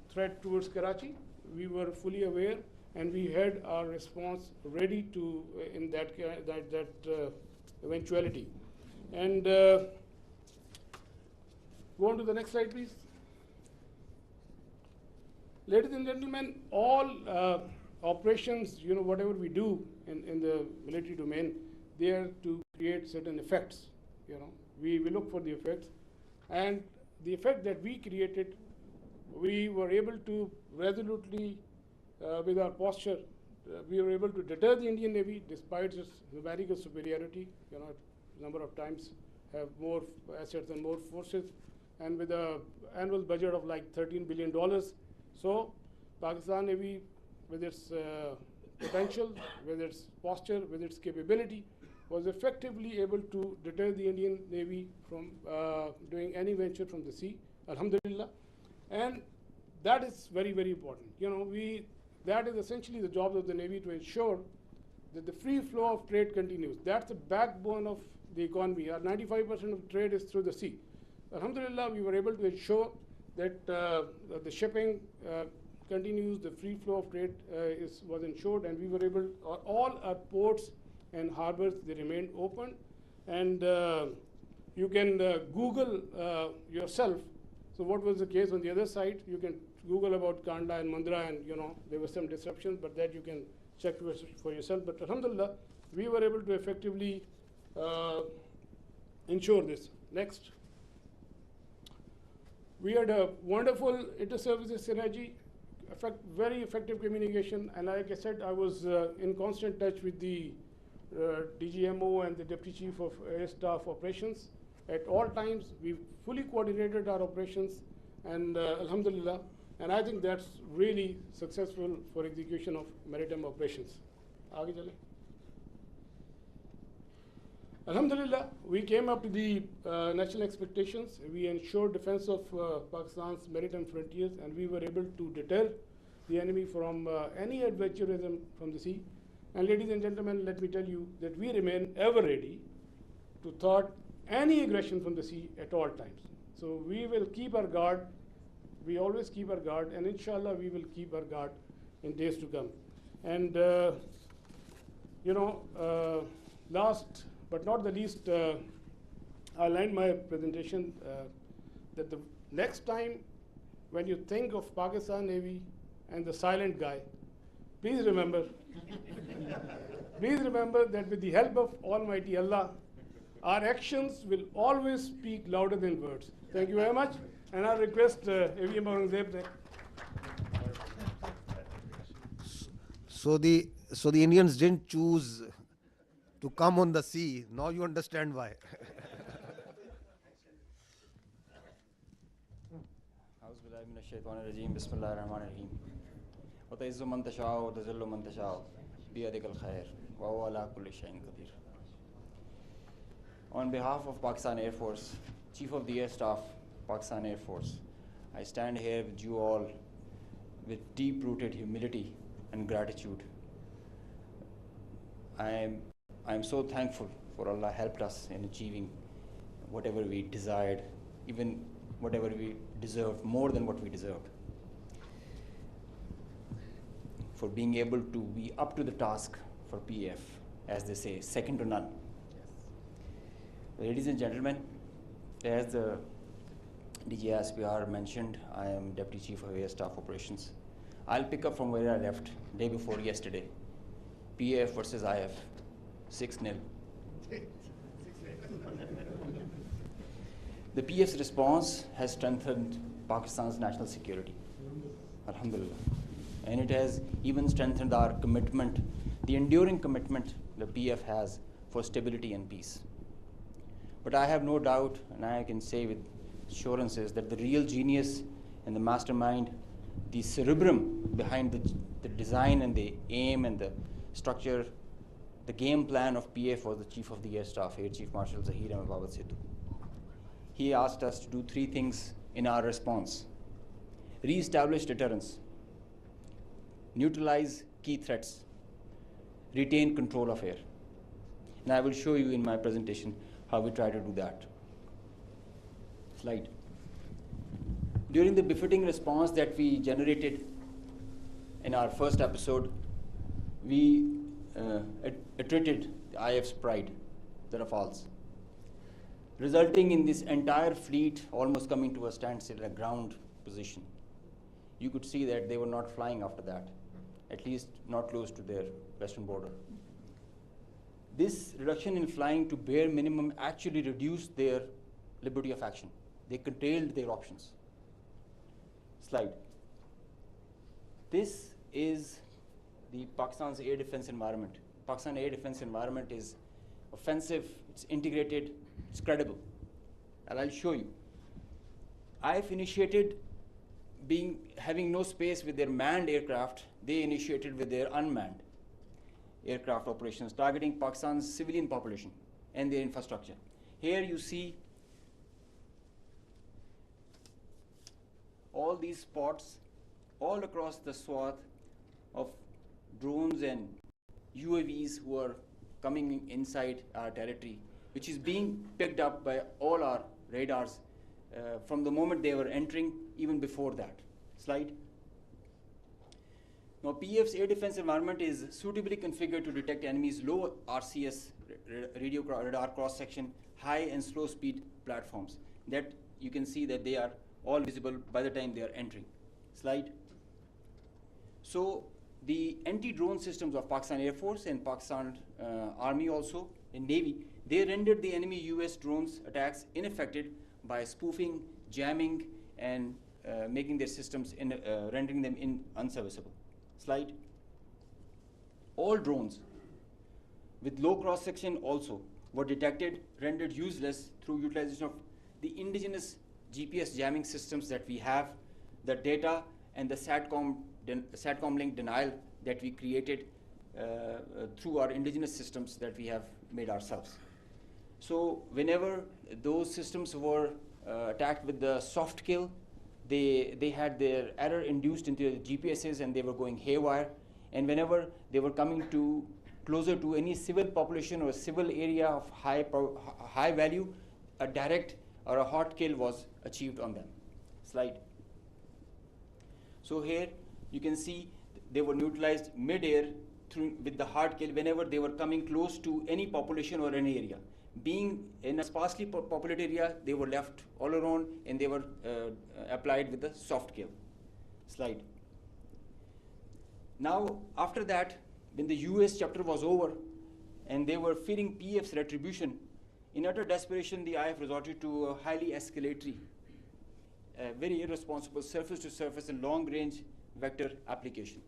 threat towards Karachi. We were fully aware, and we had our response ready to in that eventuality. And go on to the next slide, please. Ladies and gentlemen, all operations, whatever we do in the military domain, they are to create certain effects. We look for the effects, and the effect that we created, we were able to resolutely, with our posture, we were able to deter the Indian Navy despite its numerical superiority. Number of times have more assets and more forces, and with an annual budget of like $13 billion. So Pakistan Navy, with its potential, with its posture, with its capability, was effectively able to deter the Indian Navy from doing any venture from the sea, alhamdulillah. And that is very, very important. That is essentially the job of the Navy, to ensure that the free flow of trade continues. That's the backbone of the economy. Our 95% of trade is through the sea. Alhamdulillah, we were able to ensure that the shipping continues, the free flow of trade was ensured, and we were able, all our ports and harbors, they remained open. And you can Google yourself. So what was the case on the other side? You can Google about Kandla and Mundra, and there were some disruptions, but that you can check for yourself. But alhamdulillah, we were able to effectively ensure this. Next. We had a wonderful inter-services synergy, very effective communication, and like I said, I was in constant touch with the DGMO and the Deputy Chief of Air Staff Operations. At all times, we fully coordinated our operations, and alhamdulillah, and I think that's really successful for execution of maritime operations. Aage chale. Alhamdulillah, we came up to the national expectations. We ensured defense of Pakistan's maritime frontiers, and we were able to deter the enemy from any adventurism from the sea. And ladies and gentlemen, let me tell you that we remain ever ready to thwart any aggression from the sea at all times. So we will keep our guard. We always keep our guard, and inshallah we will keep our guard in days to come. And last but not the least, I'll end my presentation that the next time when you think of Pakistan Navy and the silent guy, please remember that with the help of Almighty Allah, our actions will always speak louder than words. Thank you very much, and I request AVM Aurangzeb. So the Indians didn't choose to come on the sea. Now you understand why. بيدك الخير وهو على كل شيء قدير. On behalf of Pakistan Air Force, Chief of the Air Staff, Pakistan Air Force, I stand here with you all with deep-rooted humility and gratitude. I am so thankful for Allah helped us in achieving whatever we desired, even whatever we deserved, more than what we deserved. For being able to be up to the task for PF, as they say, second to none. Ladies and gentlemen, as the DG ISPR mentioned, I am Deputy Chief of Air Staff Operations. I'll pick up from where I left day before yesterday. PF versus IF, 6-0. The PF's response has strengthened Pakistan's national security, alhamdulillah. And it has even strengthened our commitment, the enduring commitment the PF has for stability and peace. But I have no doubt, and I can say with assurances, that the real genius and the mastermind, the cerebrum behind the design and the aim and the structure, the game plan of PF was the Chief of the Air Staff, Air Chief Marshal Zahir Ahmed Babad Sidhu. He asked us to do 3 things in our response: re-establish deterrence, neutralize key threats, retain control of air. And I will show you in my presentation how we try to do that. Slide. During the befitting response that we generated in our first episode, we attrited the IF's pride, the Rafales, resulting in this entire fleet almost coming to a standstill in a ground position. You could see that they were not flying after that, at least not close to their western border. This reduction in flying to bare minimum actually reduced their liberty of action. They curtailed their options. Slide. This is the Pakistan's air defense environment. Pakistan air defense environment is offensive, it's integrated, it's credible. And I'll show you. IF initiated having no space with their manned aircraft, they initiated with their unmanned aircraft operations, targeting Pakistan's civilian population and their infrastructure. Here you see all these spots all across the swath of drones and UAVs who are coming inside our territory, which is being picked up by all our radars from the moment they were entering, even before that. Slide. Now, PF's air defense environment is suitably configured to detect enemies' low RCS radar cross-section, high and slow speed platforms. That you can see that they are all visible by the time they are entering. Slide. So the anti-drone systems of Pakistan Air Force and Pakistan Army also, and Navy, they rendered the enemy US drones attacks ineffective by spoofing, jamming, and making their systems, rendering them unserviceable. Slide. All drones with low cross-section also were detected, rendered useless through utilization of the indigenous GPS jamming systems that we have, the data and the SATCOM link denial that we created through our indigenous systems that we have made ourselves. So whenever those systems were attacked with the soft kill, they had their error induced into the GPSs and they were going haywire. And whenever they were coming closer to any civil population or a civil area of high value, a direct or a hot kill was achieved on them. Slide. So here you can see they were neutralized mid-air with the hard kill whenever they were coming close to any population or any area. Being in a sparsely populated area, they were left all around and they were applied with the soft kill. Slide. Now, after that, when the US chapter was over and they were fearing PF's retribution, in utter desperation, the IF resorted to a highly escalatory, very irresponsible surface-to-surface and long-range vector application.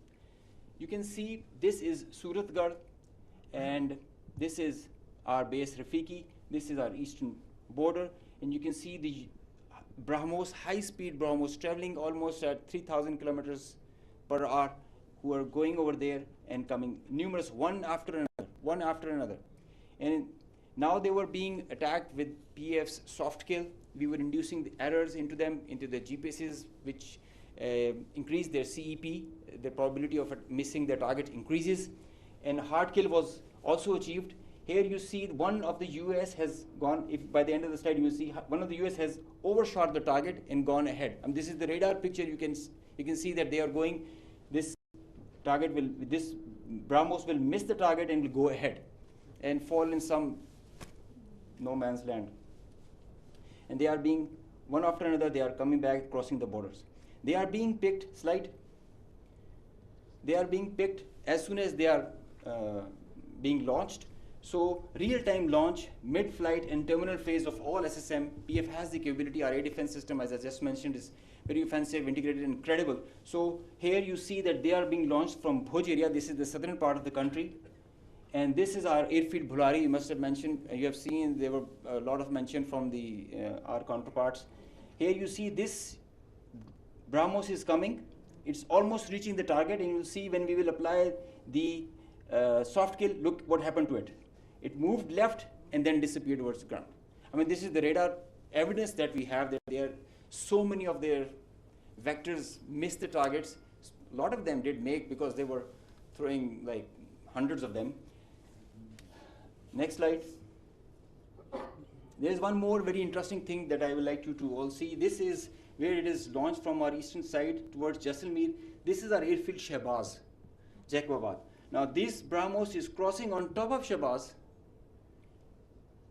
You can see this is Suratgarh and this is our base Rafiki, this is our eastern border, and you can see the BrahMos, high-speed BrahMos traveling almost at 3,000 kilometers per hour, who are going over there and coming, numerous, one after another. And now they were being attacked with PF's soft kill. We were inducing the errors into them, into the GPSs, which increased their CEP. The probability of missing their target increases. And hard kill was also achieved. Here you see one of the US has gone, if by the end of the slide you will see one of the US has overshot the target and gone ahead. This is the radar picture. You can see that they are going, this target will, this BrahMos will miss the target and will go ahead and fall in some no man's land. And they are being, one after another, they are coming back, crossing the borders. They are being picked, slide. They are being picked as soon as they are being launched. So real-time launch, mid-flight and terminal phase of all SSM, PF has the capability. Our air defense system, as I just mentioned, is very offensive, integrated, and credible. So here you see that they are being launched from Bhuj area. This is the southern part of the country. And this is our airfield Bhulari. You must have mentioned, you have seen there were a lot of mention from the our counterparts. Here you see this BrahMos is coming. It's almost reaching the target, and you'll see when we will apply the soft kill, look what happened to it. It moved left and then disappeared towards the ground. I mean, this is the radar evidence that we have, that there so many of their vectors missed the targets. A lot of them did make, because they were throwing like hundreds of them. Next slide. There is one more very interesting thing that I would like you to all see. This is where it is launched from our eastern side towards Jaisalmer. This is our airfield Shahbaz, Jacobabad. Now this BrahMos is crossing on top of Shahbaz,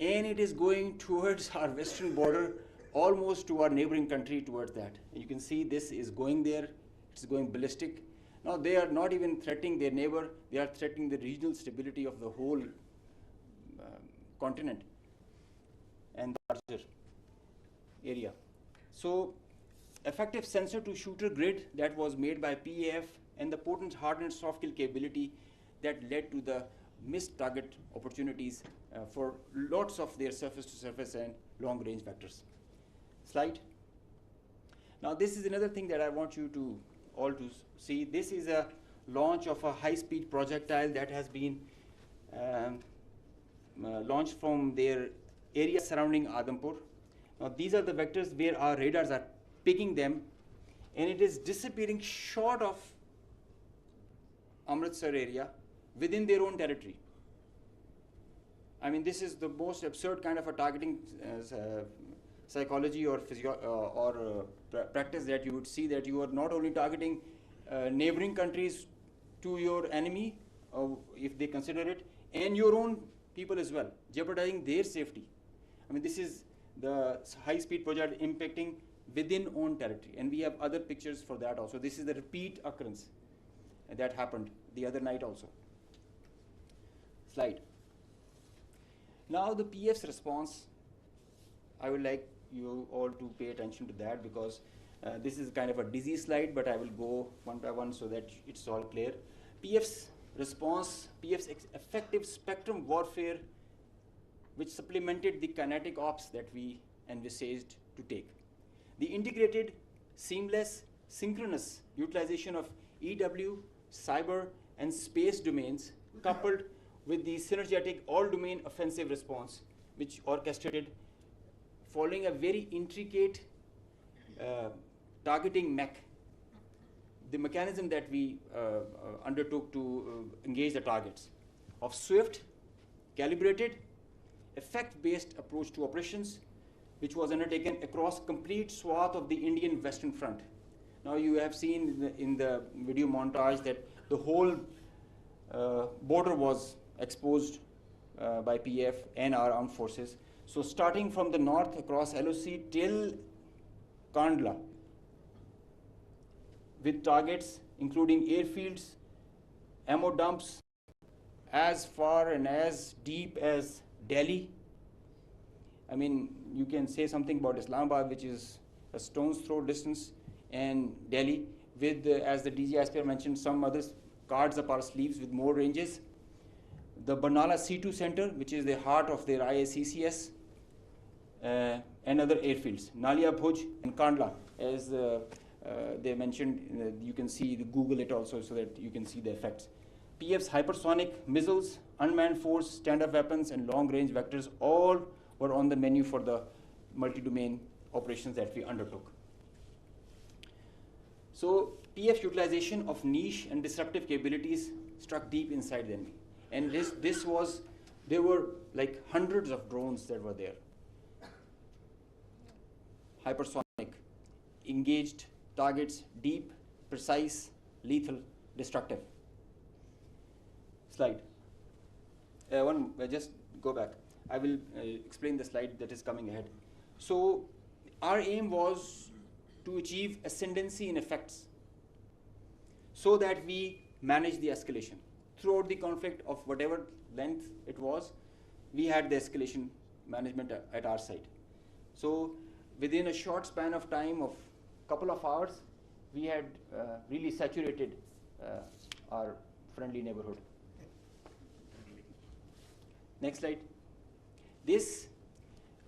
and it is going towards our western border, almost to our neighboring country, towards that. And you can see this is going there, it's going ballistic. Now they are not even threatening their neighbor, they are threatening the regional stability of the whole continent and the larger area. So effective sensor to shooter grid that was made by PAF, and the potent hardened soft kill capability that led to the missed target opportunities for lots of their surface to surface and long range vectors. Slide. Now this is another thing that I want you to all to see. This is a launch of a high speed projectile that has been launched from their area surrounding Adampur. Now these are the vectors where our radars are picking them, and it is disappearing short of Amritsar area within their own territory. I mean, this is the most absurd kind of a targeting psychology or practice that you would see, that you are not only targeting neighboring countries to your enemy, if they consider it, and your own people as well, jeopardizing their safety. I mean, this is the high-speed project impacting within own territory, and we have other pictures for that also. This is the repeat occurrence that happened the other night also. Slide. Now the PF's response, I would like you all to pay attention to that, because this is kind of a dizzy slide, but I will go one by one so that it's all clear. PF's response, PF's effective spectrum warfare, which supplemented the kinetic ops that we envisaged to take. The integrated, seamless, synchronous utilization of EW, cyber, and space domains, coupled with the synergetic all-domain offensive response, which orchestrated following a very intricate targeting mech, the mechanism that we undertook to engage the targets, of swift, calibrated, effect-based approach to operations, which was undertaken across complete swath of the Indian Western Front. Now you have seen in the video montage that the whole border was exposed by PF and our armed forces. So starting from the north across LOC till Kandla, with targets including airfields, ammo dumps, as far and as deep as Delhi. I mean, you can say something about Islamabad, which is a stone's throw distance, and Delhi, with, as the DG ISPR mentioned, some other cards up our sleeves with more ranges. The Barnala C2 center, which is the heart of their IACCS, and other airfields, Nalia, Bhuj, and Kandla, as they mentioned, you can see, Google it also so that you can see the effects. PF's hypersonic missiles, unmanned force, standard weapons, and long-range vectors all were on the menu for the multi-domain operations that we undertook. So PF's utilization of niche and disruptive capabilities struck deep inside the enemy. And there were like hundreds of drones that were there. Hypersonic, engaged targets, deep, precise, lethal, destructive. Slide. Just go back. I will explain the slide that is coming ahead. So our aim was to achieve ascendancy in effects so that we manage the escalation. Throughout the conflict of whatever length it was, we had the escalation management at our side. So within a short span of time of couple of hours, we had really saturated our friendly neighborhood. Next slide. This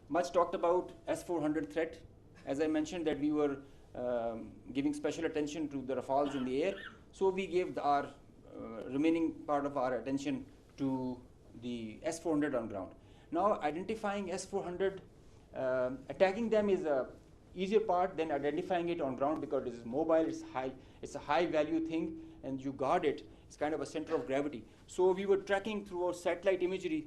much talked about S-400 threat. As I mentioned that we were giving special attention to the Rafales in the air, so we gave our remaining part of our attention to the S-400 on ground. Now identifying S-400, attacking them is a easier part than identifying it on ground because it is mobile, it's a high value thing, and you guard it. It's kind of a center of gravity. So we were tracking through our satellite imagery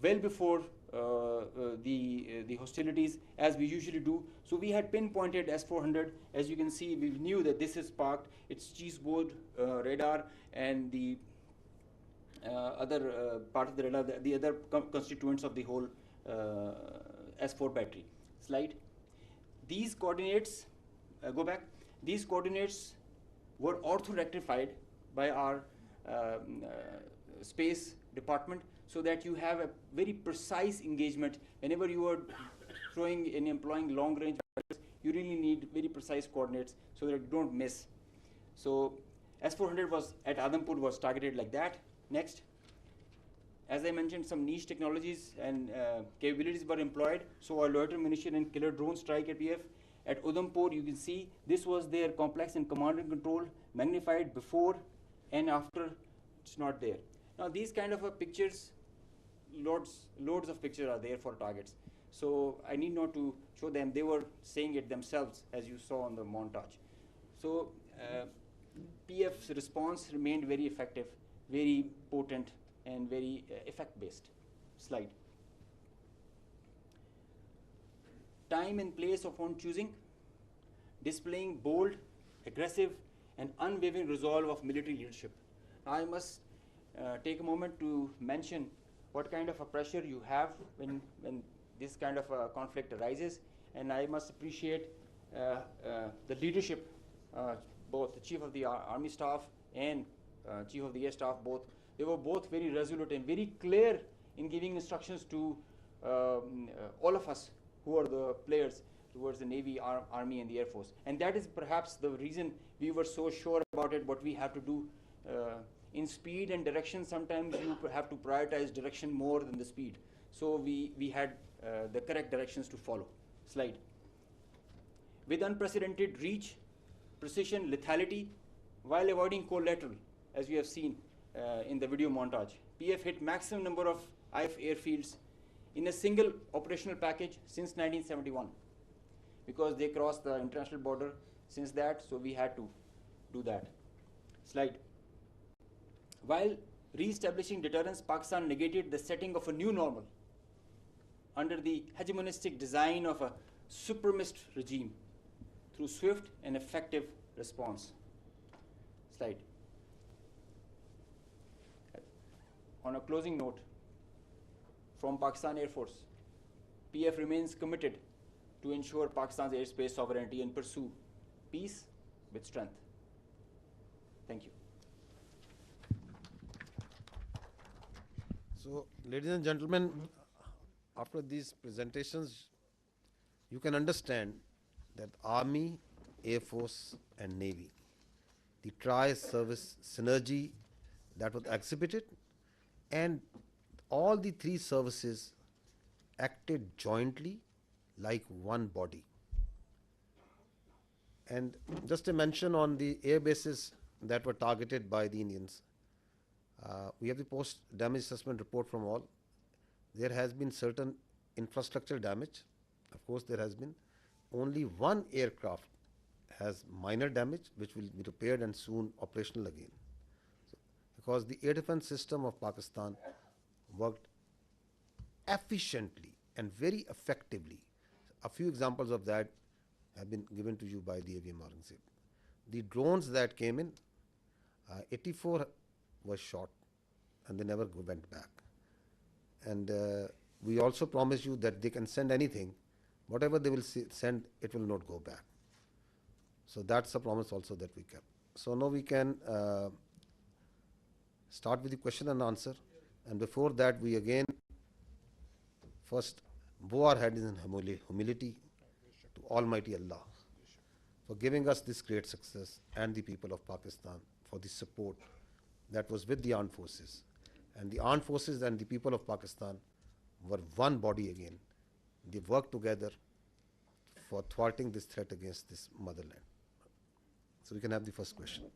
well before the hostilities, as we usually do. So we had pinpointed S-400. As you can see, we knew that this is parked. It's cheeseboard radar, and the other part of the radar, the other constituents of the whole S4 battery. Slide. These coordinates, go back. These coordinates were ortho-rectified by our space department, so that you have a very precise engagement. Whenever you are throwing and employing long range vectors, you really need very precise coordinates so that you don't miss. So S-400 was at Adampur was targeted like that. Next. As I mentioned, some niche technologies and capabilities were employed. So our loiter munition and killer drone strike at PF. At Adampur, you can see this was their complex and command and control, magnified before and after. It's not there. Now these kind of pictures, loads of pictures are there for targets. So I need not to show them. They were saying it themselves, as you saw on the montage. So PF's response remained very effective, very potent, and very effect-based. Slide. Time and place of own choosing, displaying bold, aggressive, and unwavering resolve of military leadership. I must take a moment to mention what kind of a pressure you have when this kind of a conflict arises, and I must appreciate the leadership, both the Chief of the Army Staff and Chief of the Air Staff, both. They were both very resolute and very clear in giving instructions to all of us who are the players towards the Navy, Army, and the Air Force. And that is perhaps the reason we were so sure about it, what we have to do. In speed and direction, sometimes you have to prioritize direction more than the speed. So we had the correct directions to follow. Slide. With unprecedented reach, precision, lethality, while avoiding collateral, as we have seen in the video montage. PF hit maximum number of IF airfields in a single operational package since 1971, because they crossed the international border since that, so we had to do that. Slide. While re-establishing deterrence, Pakistan negated the setting of a new normal under the hegemonistic design of a supremacist regime through swift and effective response. Slide. On a closing note, from Pakistan Air Force, PF remains committed to ensure Pakistan's airspace sovereignty and pursue peace with strength. Thank you. So, ladies and gentlemen, after these presentations, you can understand that Army, Air Force, and Navy, the tri-service synergy that was exhibited, and all the three services acted jointly like one body. And just a mention on the air bases that were targeted by the Indians. We have the post damage assessment report from all. There has been certain infrastructure damage. Of course, there has been. Only one aircraft has minor damage, which will be repaired and soon operational again. So, because the air defense system of Pakistan worked efficiently and very effectively. A few examples of that have been given to you by the AVM Aurangzeb. The drones that came in, 84 was shot and they never went back. And we also promise you that they can send anything. Whatever they will send, it will not go back. So that's a promise also that we kept. So now we can start with the question and answer. And before that, we again first bow our heads in humility to Almighty Allah for giving us this great success, and the people of Pakistan for the support that was with the armed forces. And the armed forces and the people of Pakistan were one body again. They worked together for thwarting this threat against this motherland. So we can have the first question.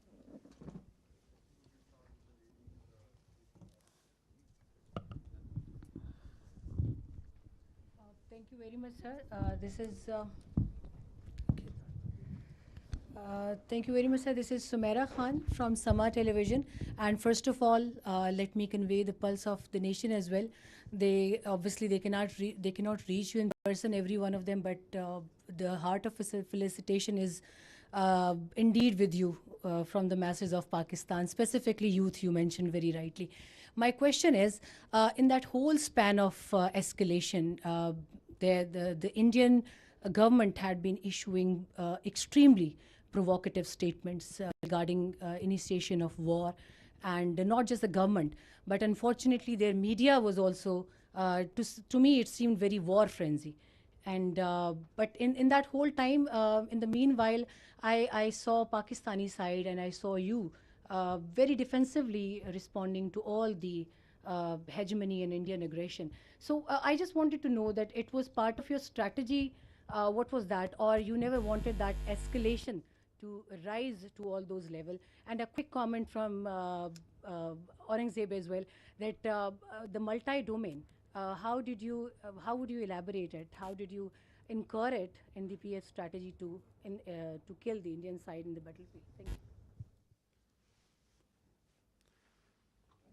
Thank you very much, sir. Thank you very much, sir. This is Sumaira Khan from Sama Television. And first of all, let me convey the pulse of the nation as well. They obviously they cannot reach you in person, every one of them, but the heart of felicitation is indeed with you from the masses of Pakistan, specifically youth, you mentioned very rightly. My question is, in that whole span of escalation, the Indian government had been issuing extremely provocative statements regarding initiation of war, and not just the government, but unfortunately their media was also, to me it seemed very war frenzy. And but in that whole time, in the meanwhile, I saw Pakistani side and I saw you very defensively responding to all the hegemony and Indian aggression. So I just wanted to know that it was part of your strategy. What was that? Or you never wanted that escalation to rise to all those levels? And a quick comment from Aurangzeb as well, that the multi-domain, how would you elaborate it? How did you incur it in the PF strategy to kill the Indian side in the battlefield? Thank you.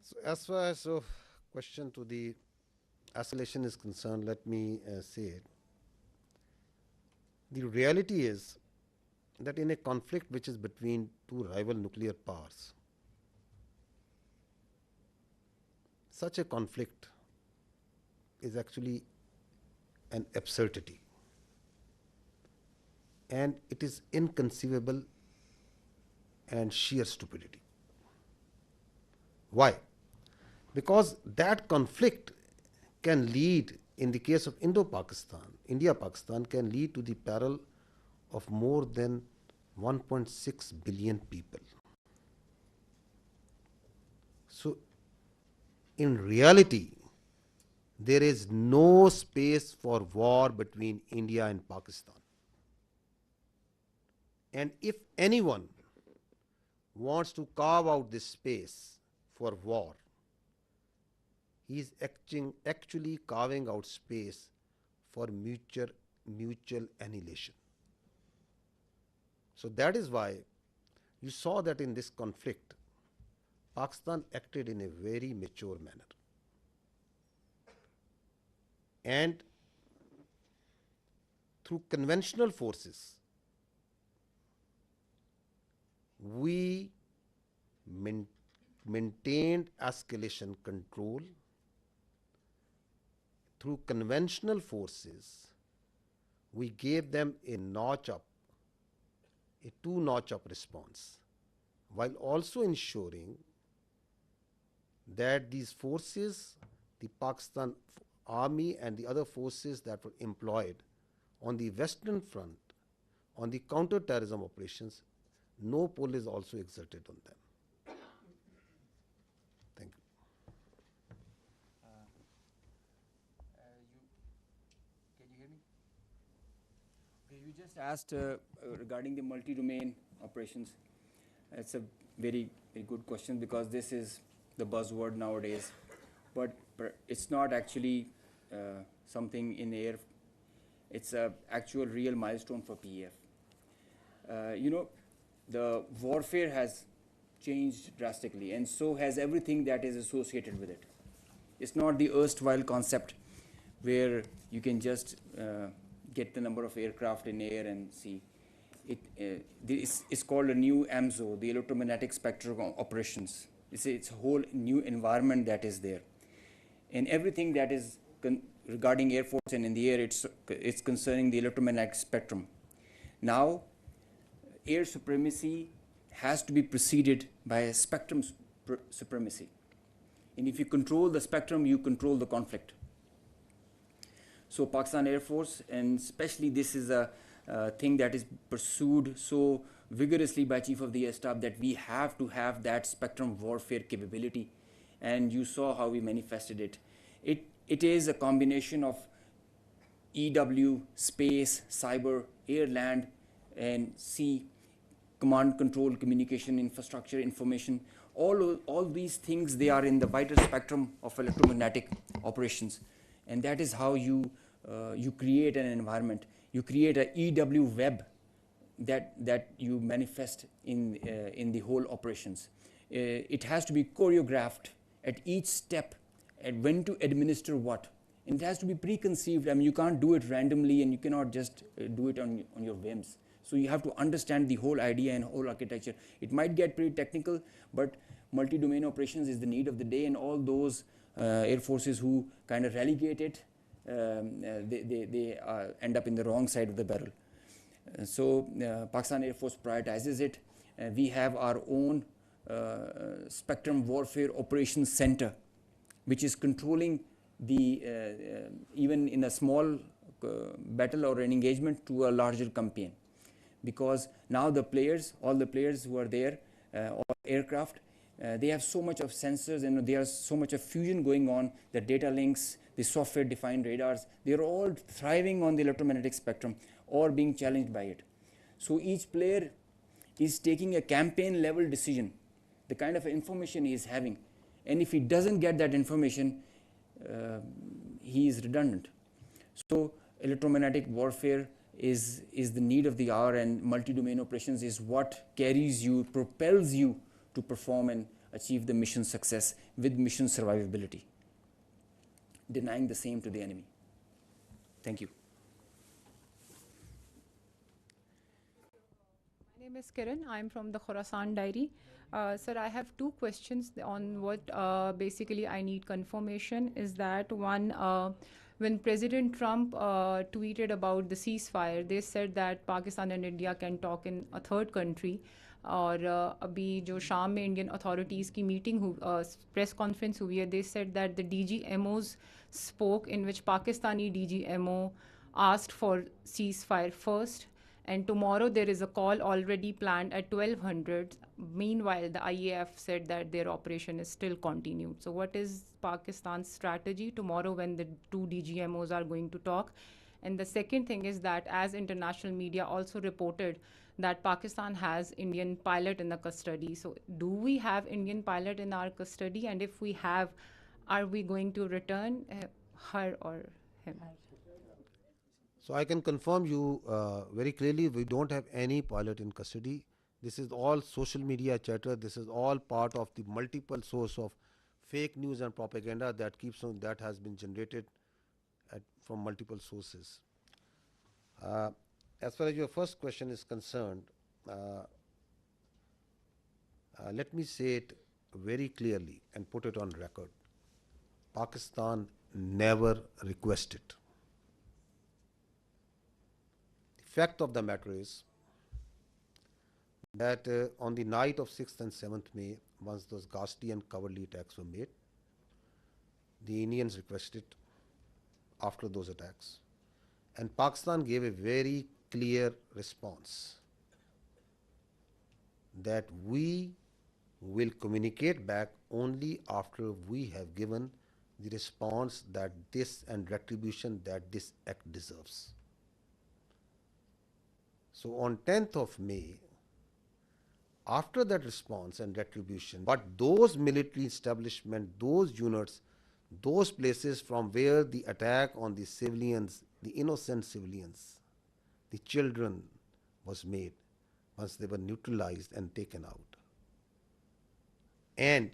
So as far as question to the escalation is concerned, let me say it. The reality is that in a conflict which is between two rival nuclear powers, such a conflict is actually an absurdity, and it is inconceivable and sheer stupidity. Why? Because that conflict can lead, in the case of Indo-Pakistan, India-Pakistan, can lead to the peril of more than 1.6 billion people. So, in reality, there is no space for war between India and Pakistan. And if anyone wants to carve out this space for war, he is actually carving out space for mutual annihilation. So that is why you saw that in this conflict, Pakistan acted in a very mature manner. And through conventional forces, we maintained escalation control. Through conventional forces, we gave them a two-notch up response, while also ensuring that these forces, the Pakistan Army and the other forces that were employed on the Western Front, on the counter-terrorism operations, no pull is also exerted on them. Thank you. Can you hear me? You just asked regarding the multi-domain operations. It's a very, very good question because this is the buzzword nowadays. But it's not actually something in air. It's a actual real milestone for PEF. You know, the warfare has changed drastically, and so has everything that is associated with it. It's not the erstwhile concept where you can just get the number of aircraft in air and see. It's called a new AMSO, the electromagnetic spectrum operations. It's a whole new environment that is there. And everything that is regarding Air Force and in the air, it's concerning the electromagnetic spectrum. Now, air supremacy has to be preceded by a spectrum supremacy. And if you control the spectrum, you control the conflict. So Pakistan Air Force, and especially this is a thing that is pursued so vigorously by Chief of the Air Staff, that we have to have that spectrum warfare capability. And you saw how we manifested it. It is a combination of EW, space, cyber, air, land, and sea, command, control, communication, infrastructure, information. All these things, they are in the wider spectrum of electromagnetic operations. And that is how you create an environment. You create a EW web that you manifest in the whole operations. It has to be choreographed at each step, and when to administer what. And it has to be preconceived. I mean, you can't do it randomly, and you cannot just do it on your whims. So you have to understand the whole idea and whole architecture. It might get pretty technical, but multi-domain operations is the need of the day, and all those air forces who kind of relegate it, they end up in the wrong side of the barrel. So Pakistan Air Force prioritizes it. We have our own Spectrum Warfare Operations Center, which is controlling the even in a small battle or an engagement to a larger campaign. Because now all the players who are there, all aircraft, they have so much of sensors, and there is so much of fusion going on, the data links, the software-defined radars, they're all thriving on the electromagnetic spectrum or being challenged by it. So each player is taking a campaign-level decision, the kind of information he is having. And if he doesn't get that information, he is redundant. So electromagnetic warfare is the need of the hour, and multi-domain operations is what carries you, propels you to perform and achieve the mission success with mission survivability, denying the same to the enemy. Thank you. My name is Kiran. I'm from the Khorasan Diary. Sir, I have two questions on what basically I need confirmation. Is that one, when President Trump tweeted about the ceasefire, they said that Pakistan and India can talk in a third country. और अभी जो शाम में Indian authorities की meeting press conference हुई है, they said that the DGMOs spoke, in which Pakistani DGMO asked for ceasefire first, and tomorrow there is a call already planned at 1200. Meanwhile, the IAF said that their operation is still continued. So what is Pakistan's strategy tomorrow when the two DGMOs are going to talk? And the second thing is that, as international media also reported, that Pakistan has Indian pilot in the custody. So do we have Indian pilot in our custody? And if we have, are we going to return her or him? So I can confirm you very clearly, we don't have any pilot in custody. This is all social media chatter. This is all part of the multiple source of fake news and propaganda that keeps on, that has been generated from multiple sources. As far as your first question is concerned, let me say it very clearly and put it on record. Pakistan never requested. The fact of the matter is that on the night of 6th and 7th May, once those ghastly and cowardly attacks were made, the Indians requested after those attacks. And Pakistan gave a very clear response that we will communicate back only after we have given the response that this and retribution that this act deserves. So on 10th of May, after that response and retribution, but those military establishments, those units, those places from where the attack on the civilians, the innocent civilians, the children was made, once they were neutralized and taken out. And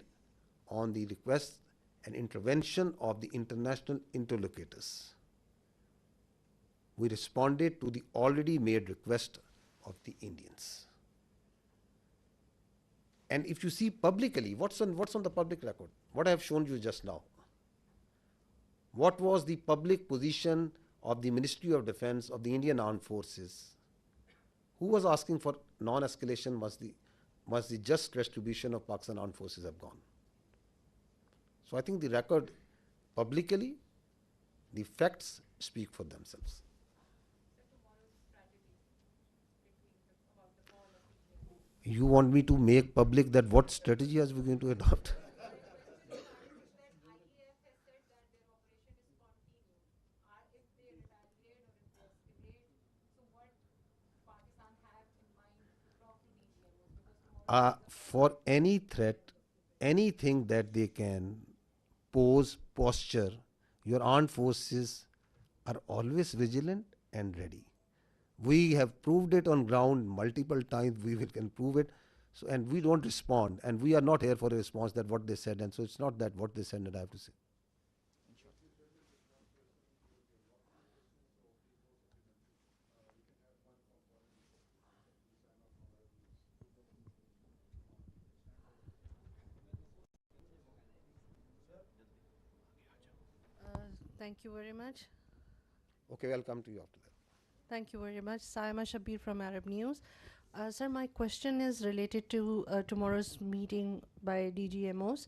on the request and intervention of the international interlocutors, we responded to the already made request of the Indians. And if you see publicly, what's on the public record? What I have shown you just now. What was the public position of the Ministry of Defense of the Indian Armed Forces? Who was asking for non-escalation once the just retribution of Pakistan Armed Forces have gone? So I think the record publicly, the facts speak for themselves. You want me to make public that what strategy are we going to adopt? For any threat, anything that they can pose, posture, your armed forces are always vigilant and ready. We have proved it on ground multiple times. We can prove it. So, and we don't respond. And we are not here for a response that what they said. And so it's not that what they said that I have to say. Thank you very much. Okay, I'll come to you after that. Thank you very much. Saima Shabir from Arab News. Sir, my question is related to tomorrow's meeting by DGMOs.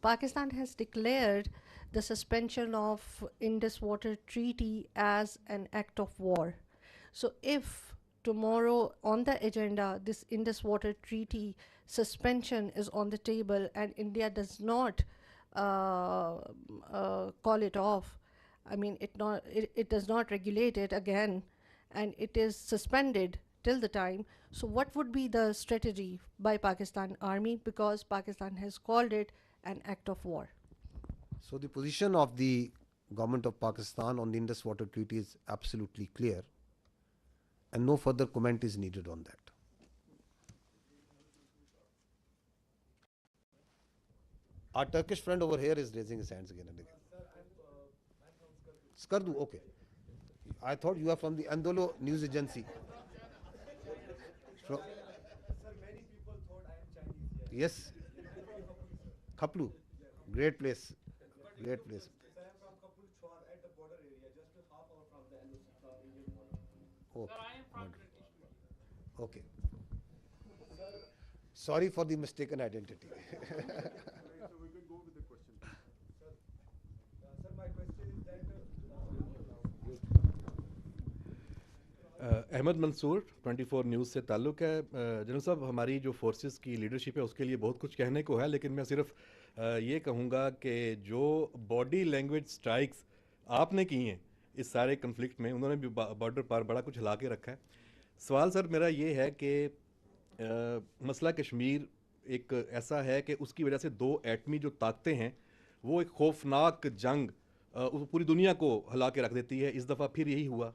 Pakistan has declared the suspension of Indus Water Treaty as an act of war. So if tomorrow on the agenda this Indus Water Treaty suspension is on the table and India does not call it off, I mean, it does not regulate it again, and it is suspended till the time. So what would be the strategy by Pakistan Army, because Pakistan has called it an act of war? So the position of the government of Pakistan on the Indus Water Treaty is absolutely clear, and no further comment is needed on that. Our Turkish friend over here is raising his hands again and again. Skardu, okay. I thought you are from the Andolo news agency. Sir, many people thought I am Chinese. Yes. Khaplu, great place. Great place. I am from Khaplu Chwar at the border area, just half hour from the Indian border. Okay. Sir, I am from British. Okay. Sorry for the mistaken identity. Ahmad Mansoor 24 news से ताल्लुक़ है। General साहब, हमारी जो forces की leadership है उसके लिए बहुत कुछ कहने को है, लेकिन मैं सिर्फ ये कहूँगा कि जो बॉडी लैंग्वेज स्ट्राइक्स आपने की हैं इस सारे कन्फ्लिक्ट में, उन्होंने भी बॉर्डर पर बड़ा कुछ हिला के रखा है। सवाल सर मेरा ये है कि मसला कश्मीर एक ऐसा है कि उसकी वजह से दो एटमी जो ताकतें हैं वो एक खौफनाक जंग पूरी दुनिया को हिला के रख देती है। इस दफ़ा फिर यही हुआ।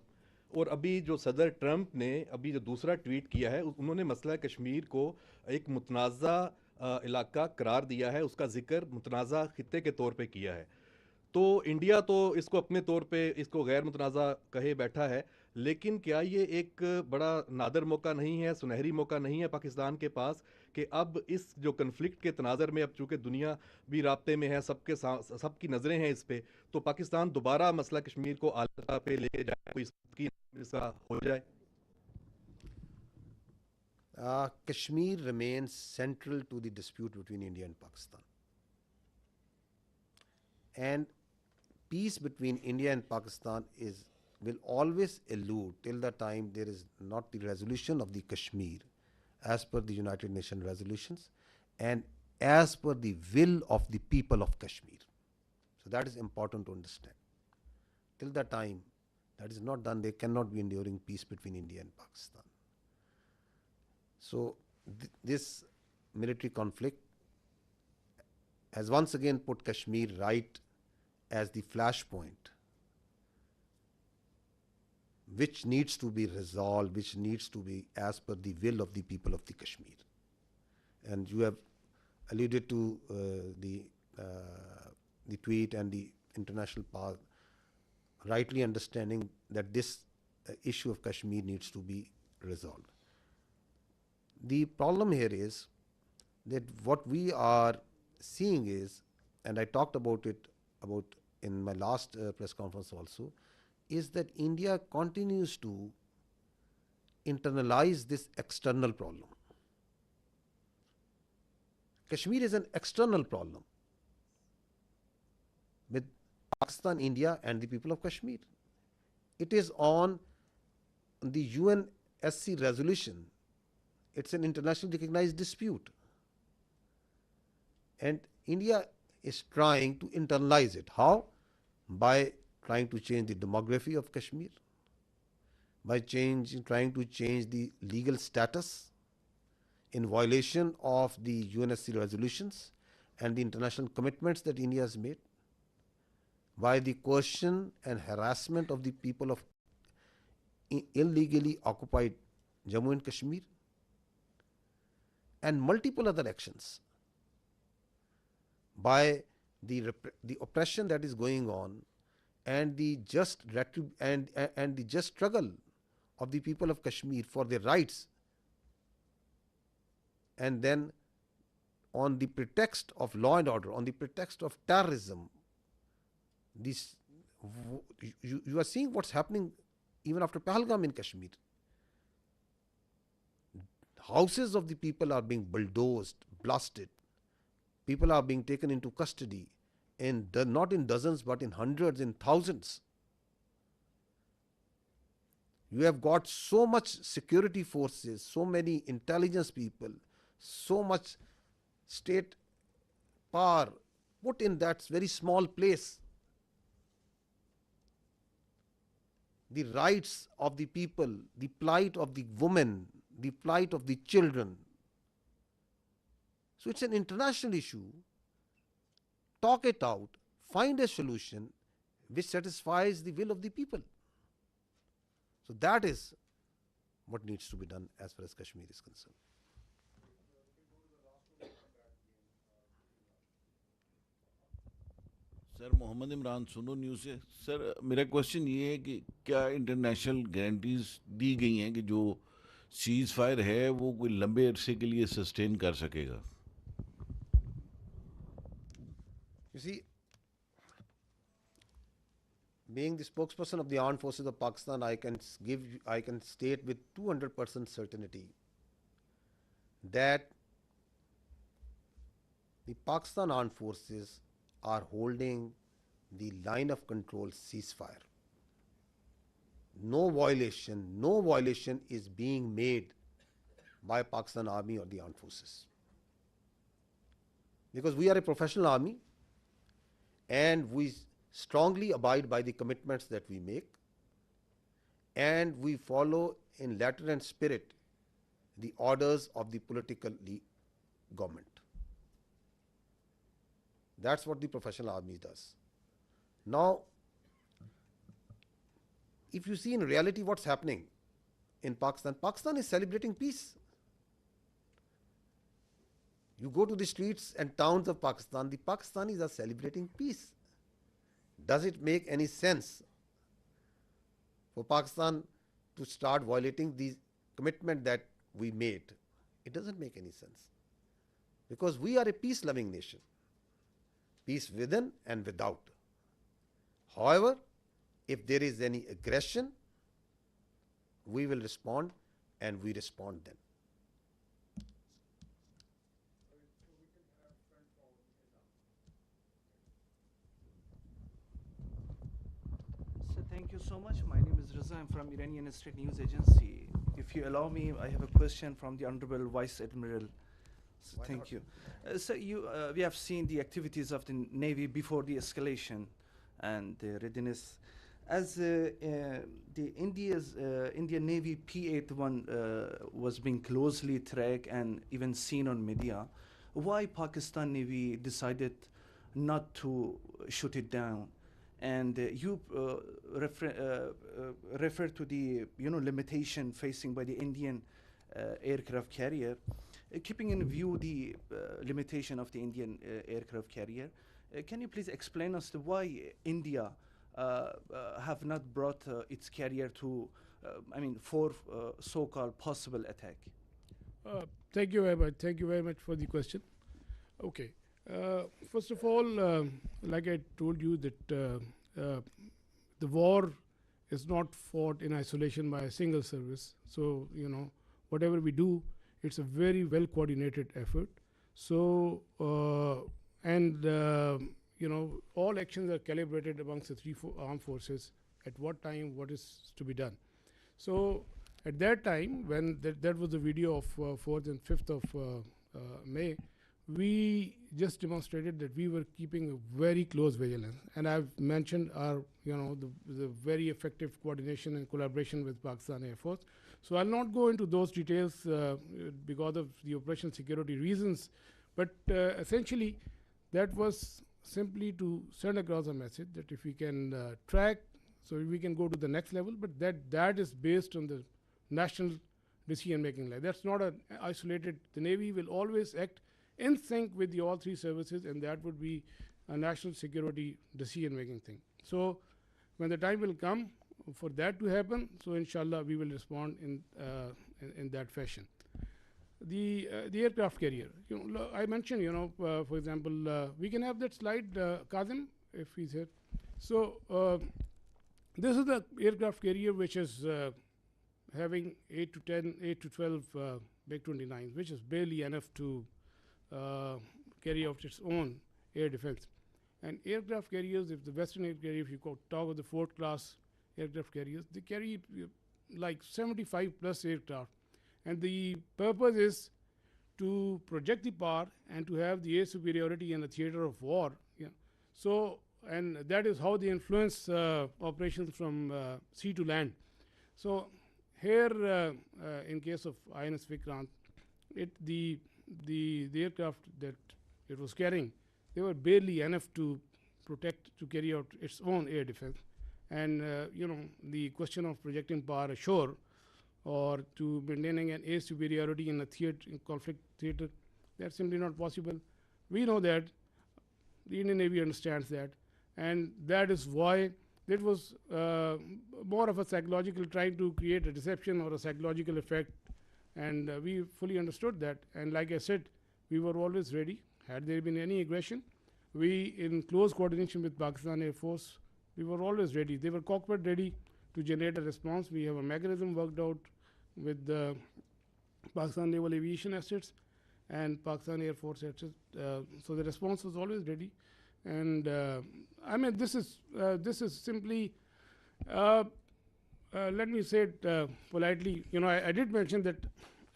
और अभी जो सदर ट्रंप ने अभी जो दूसरा ट्वीट किया है, उन्होंने मसला कश्मीर को एक मुतनाज़ा इलाका करार दिया है, उसका जिक्र मुतनाज़ा खित्ते के तौर पे किया है। तो इंडिया तो इसको अपने तौर पे इसको गैर मुतनाज़ा कहे बैठा है, लेकिन क्या ये एक बड़ा नादर मौका नहीं है, सुनहरी मौका नहीं है पाकिस्तान के पास कि अब इस जो कन्फ्लिक्ट के तनाज़र में अब चूँकि दुनिया भी राब्ते में है, सबकी नज़रें हैं इस पे, तो पाकिस्तान दोबारा मसला कश्मीर को आला पे ले जाए, कोई इसका हो जाए? Kashmir remains central to the dispute between India and Pakistan. And peace between India and Pakistan will always elude till the time there is not the resolution of the Kashmir as per the United Nations resolutions and as per the will of the people of Kashmir. So that is important to understand. Till the time that is not done, there cannot be enduring peace between India and Pakistan. So this military conflict has once again put Kashmir right as the flashpoint, which needs to be resolved, which needs to be as per the will of the people of the Kashmir. And you have alluded to the tweet and the international power, rightly understanding that this issue of Kashmir needs to be resolved. The problem here is that what we are seeing is, and I talked about it in my last press conference also, is that India continues to internalize this external problem. Kashmir is an external problem with Pakistan, India, and the people of Kashmir. It is on the UNSC resolution. It's an internationally recognized dispute. And India is trying to internalize it. How? By trying to change the demography of Kashmir, by trying to change the legal status in violation of the UNSC resolutions and the international commitments that India has made, by the coercion and harassment of the people of illegally occupied Jammu and Kashmir, and multiple other actions, by the oppression that is going on and the just and the just struggle of the people of Kashmir for their rights, and then on the pretext of law and order, on the pretext of terrorism, you are seeing what's happening even after Pahalgam in Kashmir. Houses of the people are being bulldozed, blasted. People are being taken into custody, and not in dozens, but in hundreds, in thousands. You have got so much security forces, so many intelligence people, so much state power put in that very small place. The rights of the people, the plight of the women, the plight of the children. So it's an international issue. Talk it out, find a solution which satisfies the will of the people. So that is what needs to be done as far as Kashmir is concerned. Sir Mohammad Imran Suno news से। Sir मेरा question ये है कि क्या international guarantees दी गई हैं कि जो सीज़ फायर है वो कोई लंबे अरसे के लिए सस्टेन कर सकेगा? You see, being the spokesperson of the armed forces of Pakistan, I can state with 200% certainty that the Pakistan armed forces are holding the line of control ceasefire. No violation is being made by Pakistan Army or the armed forces. Because we are a professional army and we strongly abide by the commitments that we make, and we follow in letter and spirit the orders of the political government. That's what the professional army does. Now, if you see in reality what's happening in Pakistan, Pakistan is celebrating peace. You go to the streets and towns of Pakistan, the Pakistanis are celebrating peace. Does it make any sense for Pakistan to start violating the commitment that we made? It doesn't make any sense. Because we are a peace-loving nation. Peace within and without. However, if there is any aggression, we will respond, and we respond then. So thank you so much. My name is Raza. I'm from Iranian State News Agency. If you allow me, I have a question from the Honorable Vice Admiral. So thank you. We have seen the activities of the Navy before the escalation and the readiness. as the Indian Navy P-81 was being closely tracked and even seen on media, why Pakistan Navy decided not to shoot it down? And you refer to the limitation facing by the Indian aircraft carrier. Keeping in view the limitation of the Indian aircraft carrier, can you please explain us to why India have not brought its carrier to, for so-called possible attack? Thank you very much. Thank you very much for the question. Okay. First of all, like I told you that the war is not fought in isolation by a single service. So, whatever we do, it's a very well coordinated effort. So, all actions are calibrated amongst the three armed forces at what time, what is to be done. So, at that time, when that was the video of 4th and 5th of May, we just demonstrated that we were keeping a very close vigilance. And I've mentioned our, the very effective coordination and collaboration with Pakistan Air Force. So I'll not go into those details because of the operational security reasons. But essentially, that was simply to send across a message that if we can track, so we can go to the next level, but that is based on the national decision-making line. That's not an isolated. The Navy will always act in sync with the all three services, and that would be a national security decision-making thing. So when the time will come for that to happen, so inshallah we will respond in that fashion. The aircraft carrier, I mentioned, for example, we can have that slide, Kazim, if he's here. So this is the aircraft carrier which is having 8 to 12 MiG-29s, which is barely enough to carry out its own air defense. And aircraft carriers, if the Western air carrier, if you talk of the Ford class aircraft carriers, they carry like 75 plus aircraft. And the purpose is to project the power and to have the air superiority in a theater of war. Yeah. So, and that is how they influence operations from sea to land. So here, in case of INS Vikrant, the aircraft that it was carrying, they were barely enough to protect, to carry out its own air defense. And the question of projecting power ashore or to maintaining an air superiority in a theater, in conflict theater, that's simply not possible. We know that, the Indian Navy understands that, and that is why it was more of a psychological, trying to create a deception or a psychological effect. And we fully understood that. And like I said, we were always ready. Had there been any aggression, we, in close coordination with Pakistan Air Force, we were always ready. They were cockpit ready to generate a response. We have a mechanism worked out with the Pakistan Naval Aviation assets and Pakistan Air Force assets. So the response was always ready. And this is simply, let me say it politely. I did mention that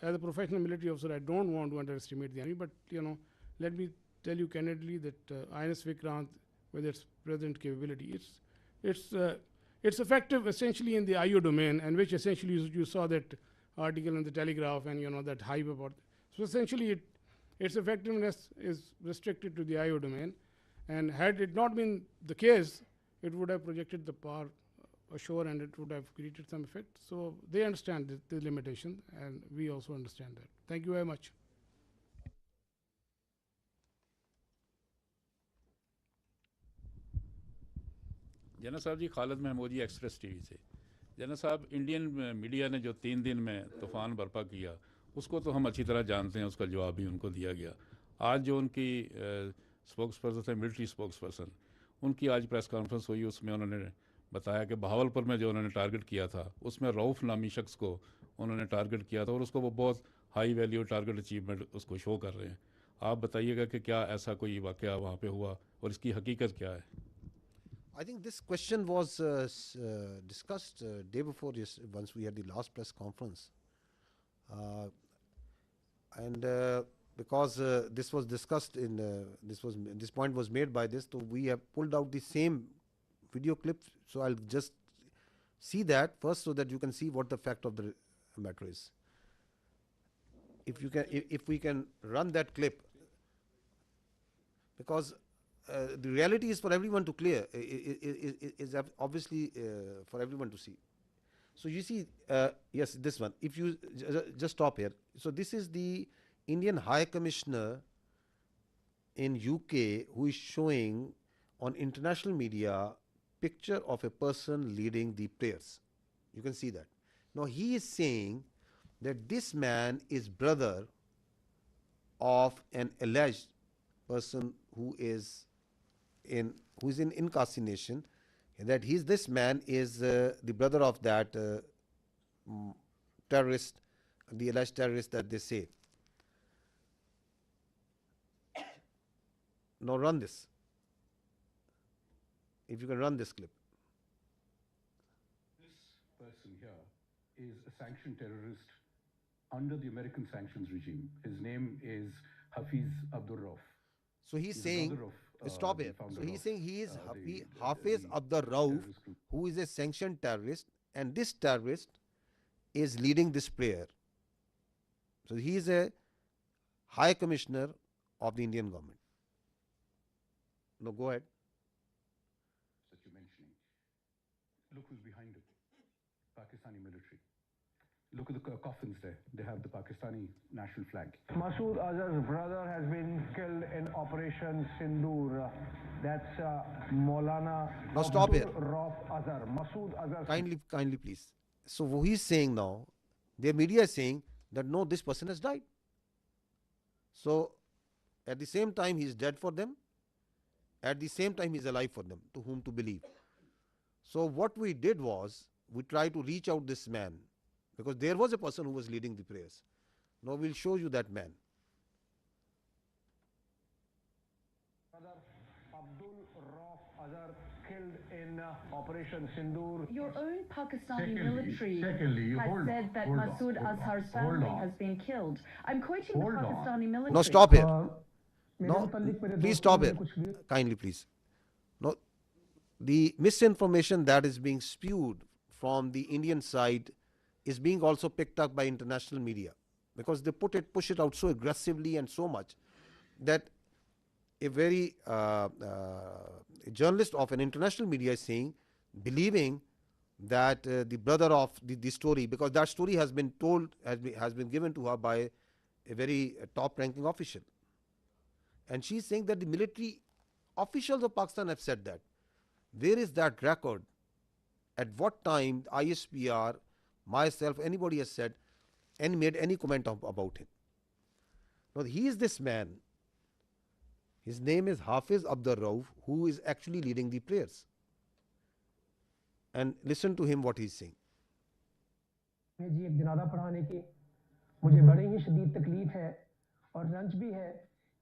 as a professional military officer, I don't want to underestimate the enemy, but let me tell you candidly that INS Vikrant, with its present capability, it's effective essentially in the IO domain, and which essentially you saw that article in the Telegraph and that hype about. So essentially, its effectiveness is restricted to the IO domain, and had it not been the case, it would have projected the power ashore and it would have created some effect. So they understand the limitation, and we also understand that. Thank you very much. जना साहब जी, खालिद महमूद जी, express TV से। जना साहब, Indian media ने जो 3 दिन में तूफ़ान बर्पा किया, उसको तो हम अच्छी तरह जानते हैं, उसका जवाब भी उनको दिया गया। आज जो उनकी स्पोक्स पर्सन थे, मिलिट्री स्पोक्स पर्सन, उनकी आज प्रेस कॉन्फ्रेंस हुई, उसमें उन्होंने बताया कि बहावलपुर में जो उन्होंने टारगेट किया था, उसमें रऊफ़ नामी शख्स को उन्होंने टारगेट किया था, और उसको वो बहुत हाई वैल्यू टारगेट अचीवमेंट उसको शो कर रहे हैं। आप बताइएगा कि क्या ऐसा कोई वाक़या वहाँ पे हुआ और इसकी हकीकत क्या है? I think this question was discussed day before once we had the last press conference, and because this was discussed in this point was made by this, so we have pulled out the same video clip. So I'll just see that first so that you can see what the fact of the matter is. If you can, if we can run that clip, because the reality is for everyone to clear, is obviously for everyone to see. So you see, yes, this one. If you just stop here. So this is the Indian High Commissioner in UK who is showing on international media picture of a person leading the prayers. You can see that. Now he is saying that this man is brother of an alleged person who is in incarceration, that this man is the brother of that terrorist, the alleged terrorist that they say. Now run this. If you can run this clip. This person here is a sanctioned terrorist under the American sanctions regime. His name is Hafiz Abdur Rauf. So he's saying, stop here. So he's saying he is Hafiz Abdur Rauf, who is a sanctioned terrorist, and this terrorist is leading this prayer. So he is a High Commissioner of the Indian government. No, go ahead. That you're mentioning. Look who's behind it. Pakistani military. Look at the coffins there. They have the Pakistani national flag. Masood Azhar's brother has been killed in Operation Sindoor. That's Maulana Now stop here. Rauf Azhar. Masood Azhar. Kindly, please. So what he's saying now, their media is saying that no, this person has died. So at the same time, he's dead for them. At the same time, he's alive for them, to whom to believe. So what we did was, we tried to reach out this man, because there was a person who was leading the prayers. Now we'll show you that man. Abdul Rauf Azhar killed in Operation Sindoor. Your own Pakistani military has said that Masood Azhar's family has been killed. I'm quoting the Pakistani military. No, stop here. No, please stop here. Kindly, please. No, the misinformation that is being spewed from the Indian side is being also picked up by international media, because they push it out so aggressively and so much that a very a journalist of an international media is saying, believing that the brother of the story, because that story has been told, has been given to her by a very top-ranking official. And she's saying that the military officials of Pakistan have said that. Where is that record? At what time ISPR, myself, anybody has said and made any comment about him? Now he is this man. His name is Hafiz Abdur Rauf, who is actually leading the prayers. And listen to him what he's saying. जी एक जनाजा पढ़ाने की मुझे बड़ी ही शदीद तकलीफ है और रंज भी है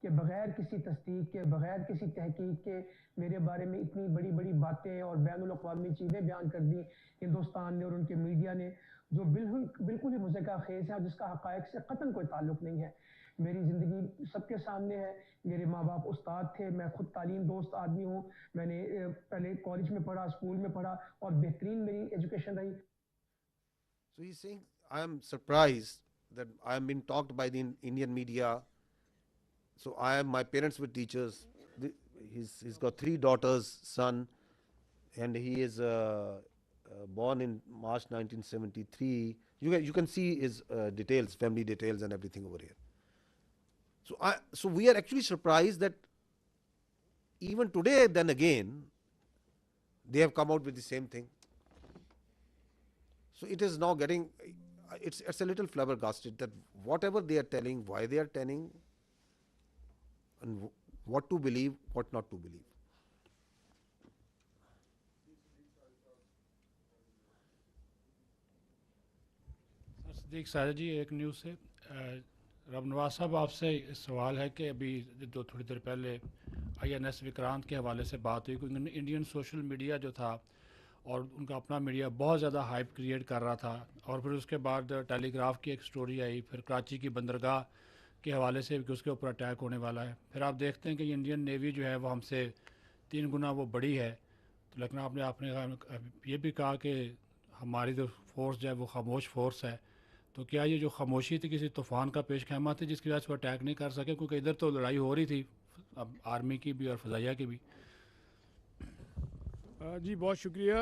कि बगैर किसी तस्दीक के, बगैर किसी तहकीक के मेरे बारे में इतनी बड़ी बड़ी बातें और बैनुल अक़वामी चीज़ें बयान कर दी हिंदुस्तान ने और उनके मीडिया ने, जो बिल्कुल ही मुज़क्किर खेज़ है, जिसका हक़ाइक़ से क़तन कोई ताल्लुक़ नहीं है। मेरी ज़िंदगी सबके सामने है। मेरे माँ बाप उस्ताद थे, मैं खुद तालीम दोस्त आदमी हूँ। मैंने पहले कॉलेज में पढ़ा, स्कूल में पढ़ा और बेहतरीन मेरी एजुकेशन रही। So he's saying, I am surprised that I am being talked by the Indian media. So my parents were teachers. He's got 3 daughters, son, and he is born in March 1973. You can see his details, family details and everything over here. So we are actually surprised that even today, then again, they have come out with the same thing. So it is now getting, it's a little flabbergasted that whatever they are telling, why they are telling, and what to believe, what not to believe. Sadiq साजा जी, एक news से रब नवाज साहब आपसे सवाल है कि अभी थोड़ी देर पहले INS विक्रांत के हवाले से बात हुई, क्योंकि इंडियन सोशल मीडिया जो था और उनका अपना मीडिया बहुत ज़्यादा हाइप क्रिएट कर रहा था, और फिर उसके बाद टेलीग्राफ की एक स्टोरी आई, फिर कराची की बंदरगाह के हवाले से कि उसके ऊपर अटैक होने वाला है। फिर आप देखते हैं कि इंडियन नेवी जो है वो हमसे 3 गुना वो बड़ी है। तो लेकिन आपने ये भी कहा कि ہماری تو فورس جو ہے وہ خاموش فورس ہے، تو کیا یہ جو خاموشی تھی کسی طوفان کا پیش خیمہ تھی جس کی وجہ سے وہ اٹیک نہیں کر سکے؟ کیونکہ ادھر تو لڑائی ہو رہی تھی اب آرمی کی بھی اور فضائیہ کی بھی. جی بہت شکریہ.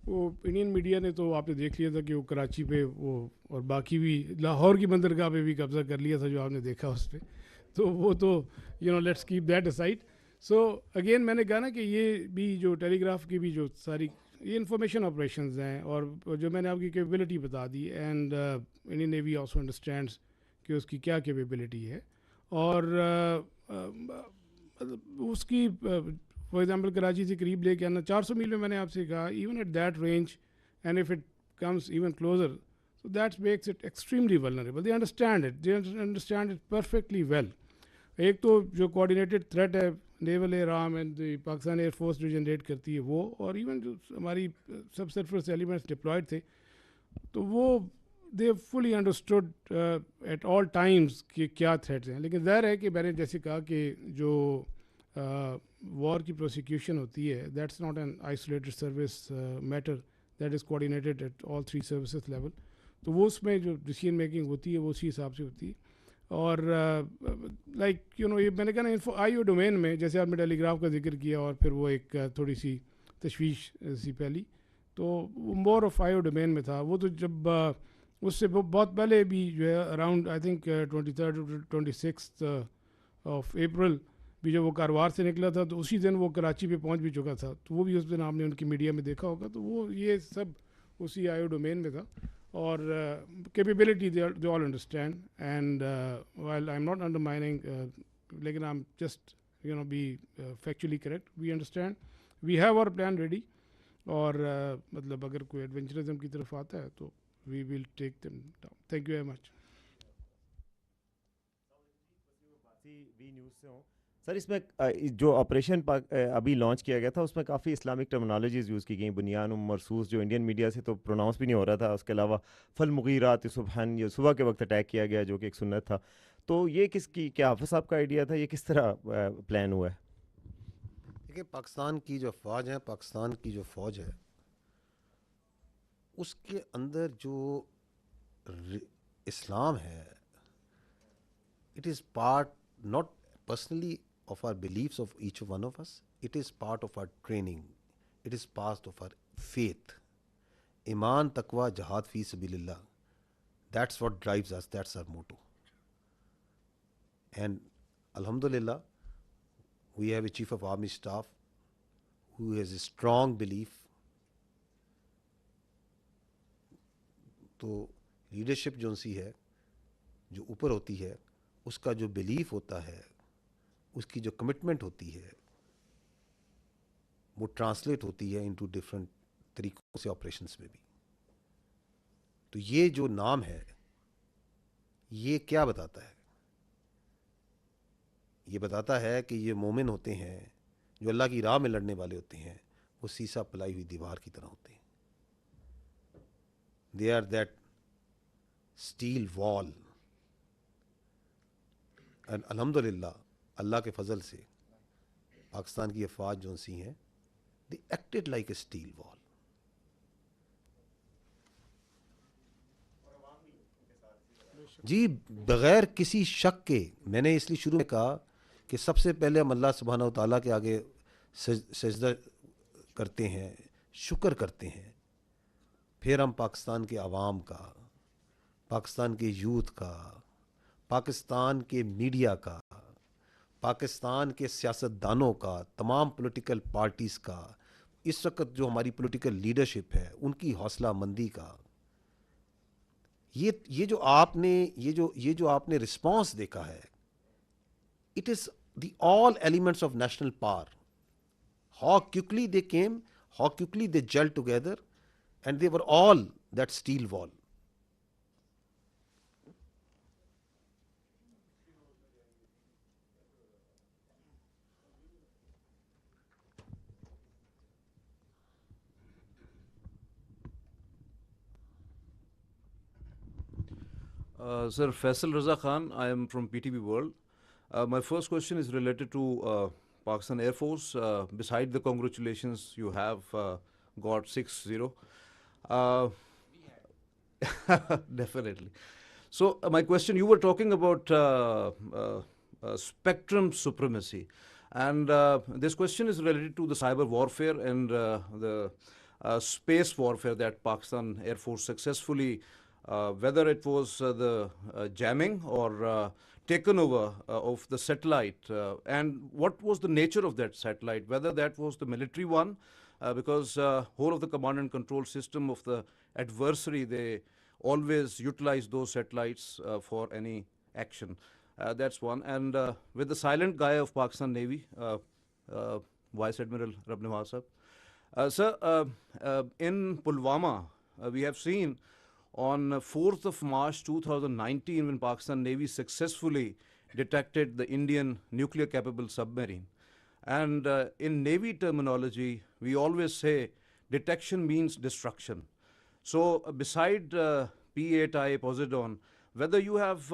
وہ انڈین میڈیا نے تو آپ نے دیکھ لیا تھا کہ وہ کراچی پہ وہ اور باقی بھی لاہور کی بندرگاہ پہ بھی قبضہ کر لیا تھا جو آپ نے دیکھا اس پہ، تو وہ تو let's keep that aside. So again میں نے کہا نا کہ یہ بھی جو ٹیلی گراف کی بھی جو ساری یہ انفارمیشن آپریشنز ہیں اور جو میں نے آپ کی کیپیبلٹی بتا دی، and Indian navy also understands کہ اس کی کیا کیپیبلٹی ہے، اور اس کی فار ایگزامپل کراچی سے قریب لے کے آنا 400 میل میں نے آپ سے کہا even at that range and if it comes even closer so that makes it extremely vulnerable. They understand it perfectly well. ایک تو جو کوآرڈینیٹڈ تھریٹ ہے naval air arm and the Pakistan air force جو جنریٹ کرتی ہے وہ، اور even جو ہماری سب سرفس ایلیمنٹس ڈپلائڈ تھے تو وہ دے فلی انڈرسٹوڈ ایٹ آل ٹائمز کہ کیا تھریٹس ہیں. لیکن ظاہر ہے کہ میں نے جیسے کہا کہ جو وار کی پروسیکیوشن ہوتی ہے that's not an isolated service matter, that is coordinated at all 3 services level. تو وہ اس میں جو ڈیسیژن میکنگ ہوتی ہے وہ اسی حساب سے ہوتی ہے. اور لائک یہ میں نے کہا نا آئی او ڈومین میں جیسے آپ نے ٹیلی گراف کا ذکر کیا اور پھر وہ ایک تھوڑی سی تشویش سی پہلی، تو وہ more of I O domain میں تھا. وہ تو جب اس سے بہت پہلے بھی جو ہے around I think 23 26 of April بھی جب وہ کاروار سے نکلا تھا تو اسی دن وہ کراچی پہ پہنچ بھی چکا تھا، تو وہ بھی اس دن آپ نے ان کی میڈیا میں دیکھا ہوگا. تو وہ یہ سب اسی آئی او ڈومین میں تھا. اور capability they all understand and while I am not undermining لیکن I am just be factually correct. We understand we have our plan ready, اور مطلب اگر کوئی ایڈونچرزم کی طرف آتا ہے تو we will take them down. Thank you very much. وی نیوز سے ہوں سر. اس میں جو آپریشن ابھی لانچ کیا گیا تھا اس میں کافی اسلامک ٹرمنالوجیز یوز کی گئیں. بنیان مرسوس جو انڈین میڈیا سے تو پروناؤنس بھی نہیں ہو رہا تھا، اس کے علاوہ فالمغیرات صبحن یہ صبح کے وقت اٹیک کیا گیا جو کہ ایک سنت تھا. تو یہ کس کی کیا حافظ صاحب کا آئیڈیا تھا؟ یہ کس طرح پلان ہوا ہے؟ دیکھیے پاکستان کی جو افواج ہیں، پاکستان کی جو فوج ہے اس کے اندر جو اسلام ہے it is part not personally of our beliefs of each one of us, it is part of our training, it is part of our faith. Iman, taqwa, jihad fi sabilillah, that's what drives us, that's our motto. And alhamdulillah we have a chief of army staff who has a strong belief. تو leadership جو سی ہے جو اوپر ہوتی ہے اس کا جو belief ہوتا ہے، اس کی جو کمٹمنٹ ہوتی ہے وہ ٹرانسلیٹ ہوتی ہے انٹو ڈفرینٹ طریقوں سے آپریشنس میں بھی. تو یہ جو نام ہے یہ کیا بتاتا ہے؟ یہ بتاتا ہے کہ یہ مومن ہوتے ہیں جو اللہ کی راہ میں لڑنے والے ہوتے ہیں، وہ سیسا پلائی ہوئی دیوار کی طرح ہوتے ہیں. دے آر دیٹ اسٹیل وال. الحمدللہ اللہ کے فضل سے پاکستان کی افواج جو سی ہیں they acted like a steel wall. جی بغیر کسی شک کے میں نے اس لیے شروع میں کہا کہ سب سے پہلے ہم اللہ سبحانہ و تعالیٰ کے آگے سجدہ کرتے ہیں، شکر کرتے ہیں، پھر ہم پاکستان کے عوام کا، پاکستان کے یوتھ کا، پاکستان کے میڈیا کا، پاکستان کے سیاستدانوں کا، تمام پولیٹیکل پارٹیز کا، اس وقت جو ہماری پولیٹیکل لیڈرشپ ہے ان کی حوصلہ مندی کا. یہ جو آپ نے رسپانس دیکھا ہے it is the all elements of national power. How quickly they came, how quickly they gel together and they were all that steel wall. Sir, Faisal Raza Khan, I am from PTV World. My first question is related to Pakistan Air Force. Beside the congratulations you have got 6-0, Uh, Definitely. So my question, you were talking about spectrum supremacy, and this question is related to the cyber warfare and the space warfare that Pakistan Air Force successfully, whether it was the jamming or taken over of the satellite, and what was the nature of that satellite, whether that was the military one, because whole of the command and control system of the adversary, they always utilize those satellites for any action. That's one. And with the silent guy of Pakistan Navy, Vice Admiral Rabnawaz sir. Sir, in Pulwama, we have seen on 4th of March 2019 when Pakistan Navy successfully detected the Indian nuclear capable submarine. And in Navy terminology, we always say detection means destruction. So beside P-8I Poseidon, whether you have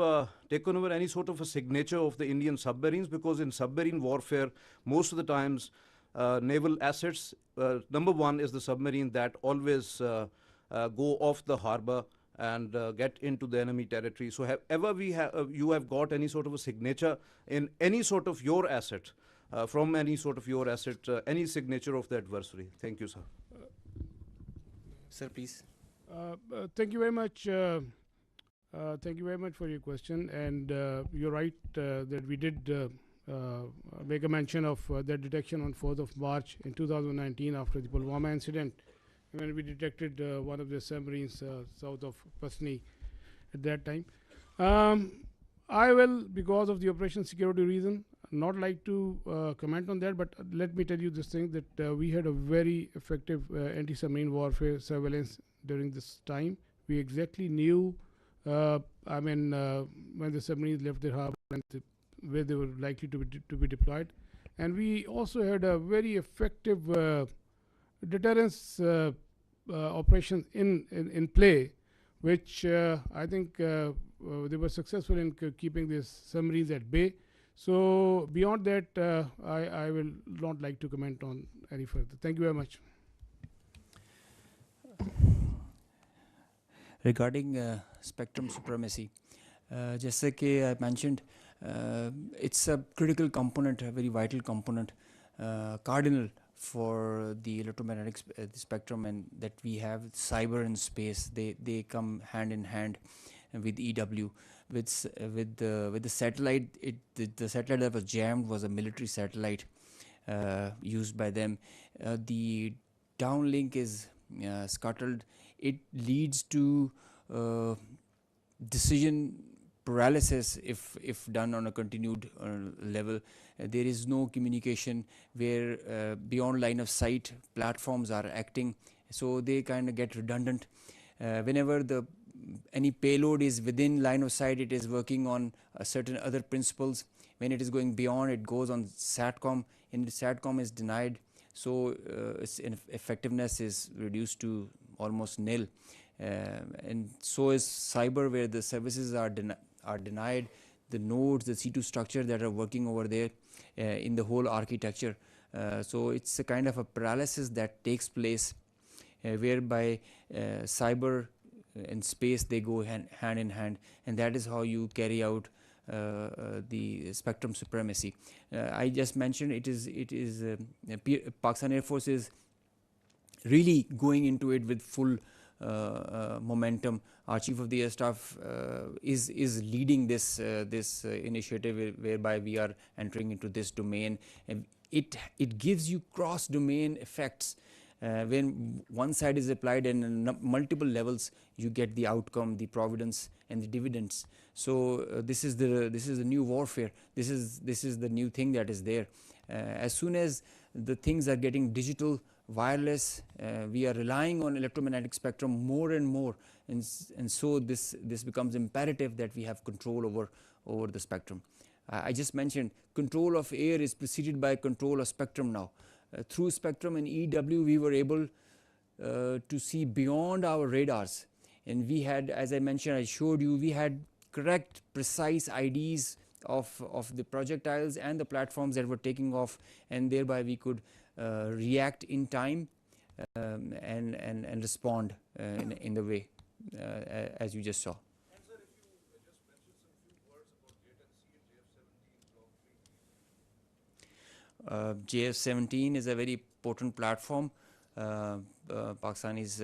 taken over any sort of a signature of the Indian submarines, because in submarine warfare, most of the times naval assets, number one is the submarine that always go off the harbor and get into the enemy territory. So have ever you have got any sort of a signature in any sort of your asset, from any sort of your asset, any signature of the adversary? Thank you, sir. Sir, please. Thank you very much. Thank you very much for your question. And you're right that we did make a mention of that detection on 4th of March in 2019 after the Pulwama incident, when we detected one of the submarines south of Pasni at that time. I will, because of the operation security reason, not like to comment on that, but let me tell you this thing, that we had a very effective anti-submarine warfare surveillance during this time. We exactly knew, when the submarines left their harbor and where they were likely to be deployed. And we also had a very effective deterrence operations in play, which I think they were successful in keeping these submarines at bay. So beyond that, I will not like to comment on any further. Thank you very much. Regarding spectrum supremacy, just like I mentioned, it's a critical component, a very vital component, cardinal for the electromagnetic spectrum, and that we have cyber and space. They come hand in hand with EW. With the satellite, the satellite that was jammed was a military satellite used by them. The downlink is scuttled. It leads to decision paralysis if done on a continued level. There is no communication where beyond line of sight platforms are acting, so they kind of get redundant. Whenever any payload is within line of sight, it is working on certain other principles. When it is going beyond, it goes on SATCOM, and the SATCOM is denied, so its effectiveness is reduced to almost nil. And so is cyber, where the services are denied, the nodes, the C2 structure that are working over there in the whole architecture. So it's a kind of a paralysis that takes place, whereby cyber and space, they go hand in hand, and that is how you carry out the spectrum supremacy. I just mentioned it is Pakistan Air Force is really going into it with full momentum. Our Chief of the Air Staff is leading this initiative, whereby we are entering into this domain, and it gives you cross domain effects. When one side is applied and multiple levels, you get the outcome, the providence, and the dividends. So this is the new warfare. This is the new thing that is there. As soon as the things are getting digital, wireless, we are relying on electromagnetic spectrum more and more, and so this becomes imperative that we have control over the spectrum. I just mentioned control of air is preceded by control of spectrum now. Through spectrum and EW, we were able to see beyond our radars, and we had, as I mentioned, I showed you, we had correct, precise IDs of the projectiles and the platforms that were taking off, and thereby we could react in time and respond in the way as you just saw. JF-17 is a very potent platform. Pakistan is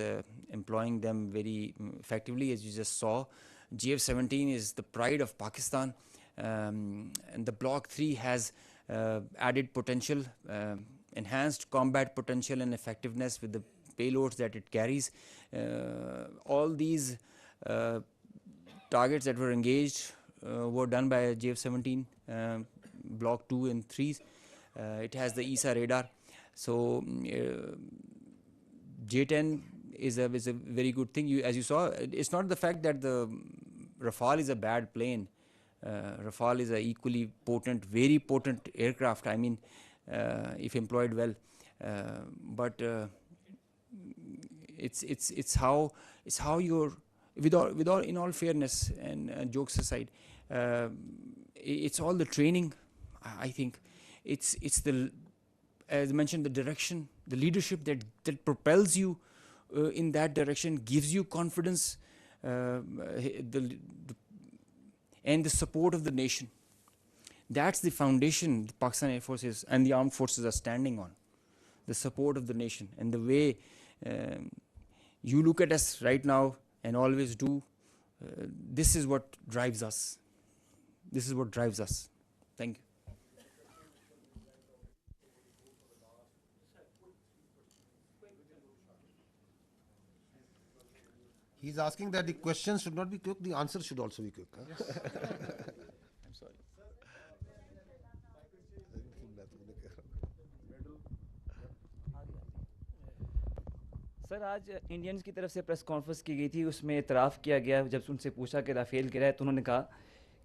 employing them very effectively, as you just saw. JF-17 is the pride of Pakistan, and the Block 3 has added potential, enhanced combat potential and effectiveness with the payloads that it carries. All these targets that were engaged were done by JF-17 Block 2 and 3. It has the ESA radar. So J-10 is a very good thing. As you saw, it's not the fact that the Rafale is a bad plane. Rafale is a equally potent, very potent aircraft. I mean, if employed well. But it's how you're with all in all fairness and jokes aside, it's all the training. I think it's the, as I mentioned, the direction, the leadership that propels you in that direction, gives you confidence, and the support of the nation. That's the foundation the Pakistan Air Forces and the armed forces are standing on. The support of the nation and the way you look at us right now and always do. This is what drives us. This is what drives us. Thank you. He's asking that the questions should not be quick, the answers should also be quick. Huh? I'm sorry. Sir आज Indians की तरफ से press conference की गई थी, उसमें इतराफ़ किया गया जब उनसे पूछा कि राफेल गिरा है तो उन्होंने कहा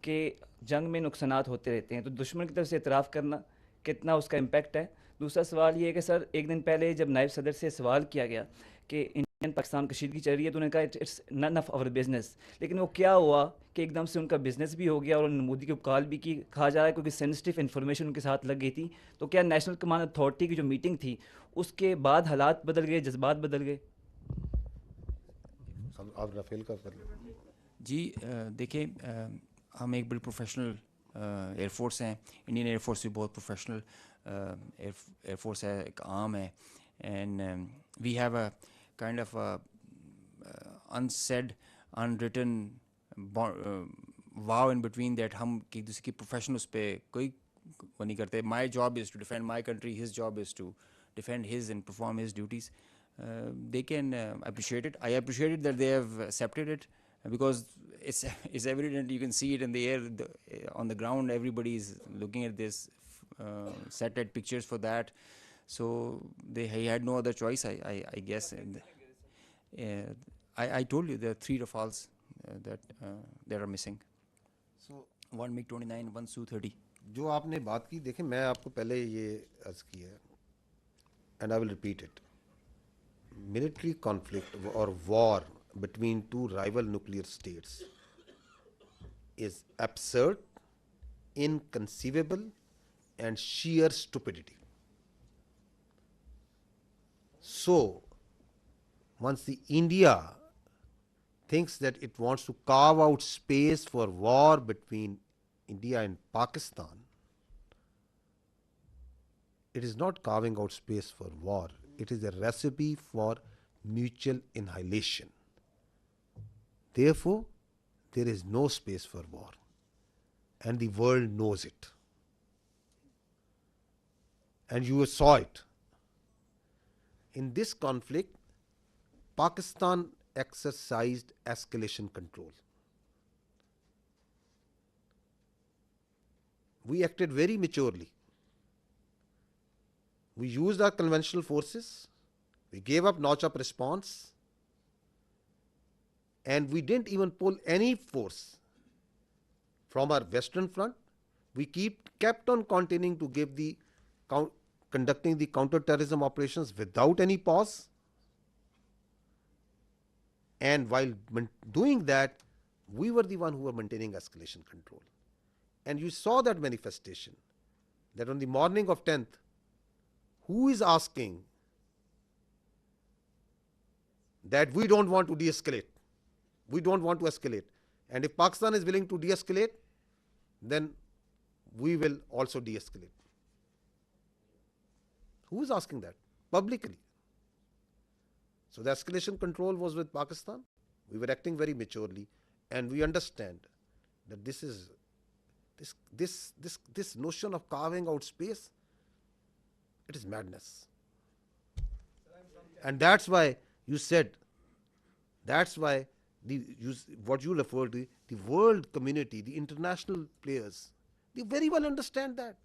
कि जंग में नुकसानात होते रहते हैं, तो दुश्मन की तरफ से इतराफ़ करना कितना उसका इम्पैक्ट है। दूसरा सवाल ये है कि सर एक दिन पहले जब नायब सदर से सवाल किया गया कि इंडियन पाकिस्तान कशीदगी चल रही है तो उन्होंने कहा it's none of our business, लेकिन वो क्या हुआ कि एकदम से उनका बिजनेस भी हो गया और उन्होंने मोदी की कॉल भी की। कहा जा रहा है क्योंकि सेंसिटिव इन्फॉर्मेशन उनके साथ लग गई थी। तो क्या नेशनल कमांड अथॉरिटी की जो मीटिंग थी उसके बाद हालात बदल गए, जज्बात बदल गए? आप राफेल का कर लो जी। देखिए, हम एक बड़ी प्रोफेशनल एयरफोर्स हैं। इंडियन एयरफोर्स भी बहुत प्रोफेशनल एयरफोर्स है, एक आर्म है, and we have a kind of unsaid unwritten vow in between that हम एक दूसरे की प्रोफेशन उस पर कोई वो नहीं करते। My job is to defend my country, his job is to defend his and perform his duties. They can appreciate it. I appreciate it that they have accepted it, because it's evident. You can see it in the air, on the ground. Everybody is looking at this, satellite pictures for that. So he had no other choice, I guess. I told you there are 3 Rafales that are missing. So one MiG-29, one Su-30. जो आपने बात की, देखें मैं आपको पहले ये अर्ज किया है, and I will repeat it. Military conflict or war between 2 rival nuclear states is absurd, inconceivable, and sheer stupidity. So, once the India thinks that it wants to carve out space for war between India and Pakistan, it is not carving out space for war. It is a recipe for mutual annihilation. Therefore, there is no space for war, and the world knows it. And you saw it. In this conflict, Pakistan exercised escalation control. We acted very maturely. We used our conventional forces, we gave up notch-up response, and we didn't even pull any force from our western front. We kept on continuing to give conducting the counter-terrorism operations without any pause. And while doing that, we were the one who were maintaining escalation control. And you saw that manifestation, that on the morning of 10th, who is asking that we don't want to de-escalate. We don't want to escalate. And if Pakistan is willing to de-escalate, then we will also de-escalate. Who is asking that? Publicly. So the escalation control was with Pakistan. We were acting very maturely, and we understand that this notion of carving out space, it is madness. And that's why you said, that's why what you referred to, the world community, the international players, they very well understand that.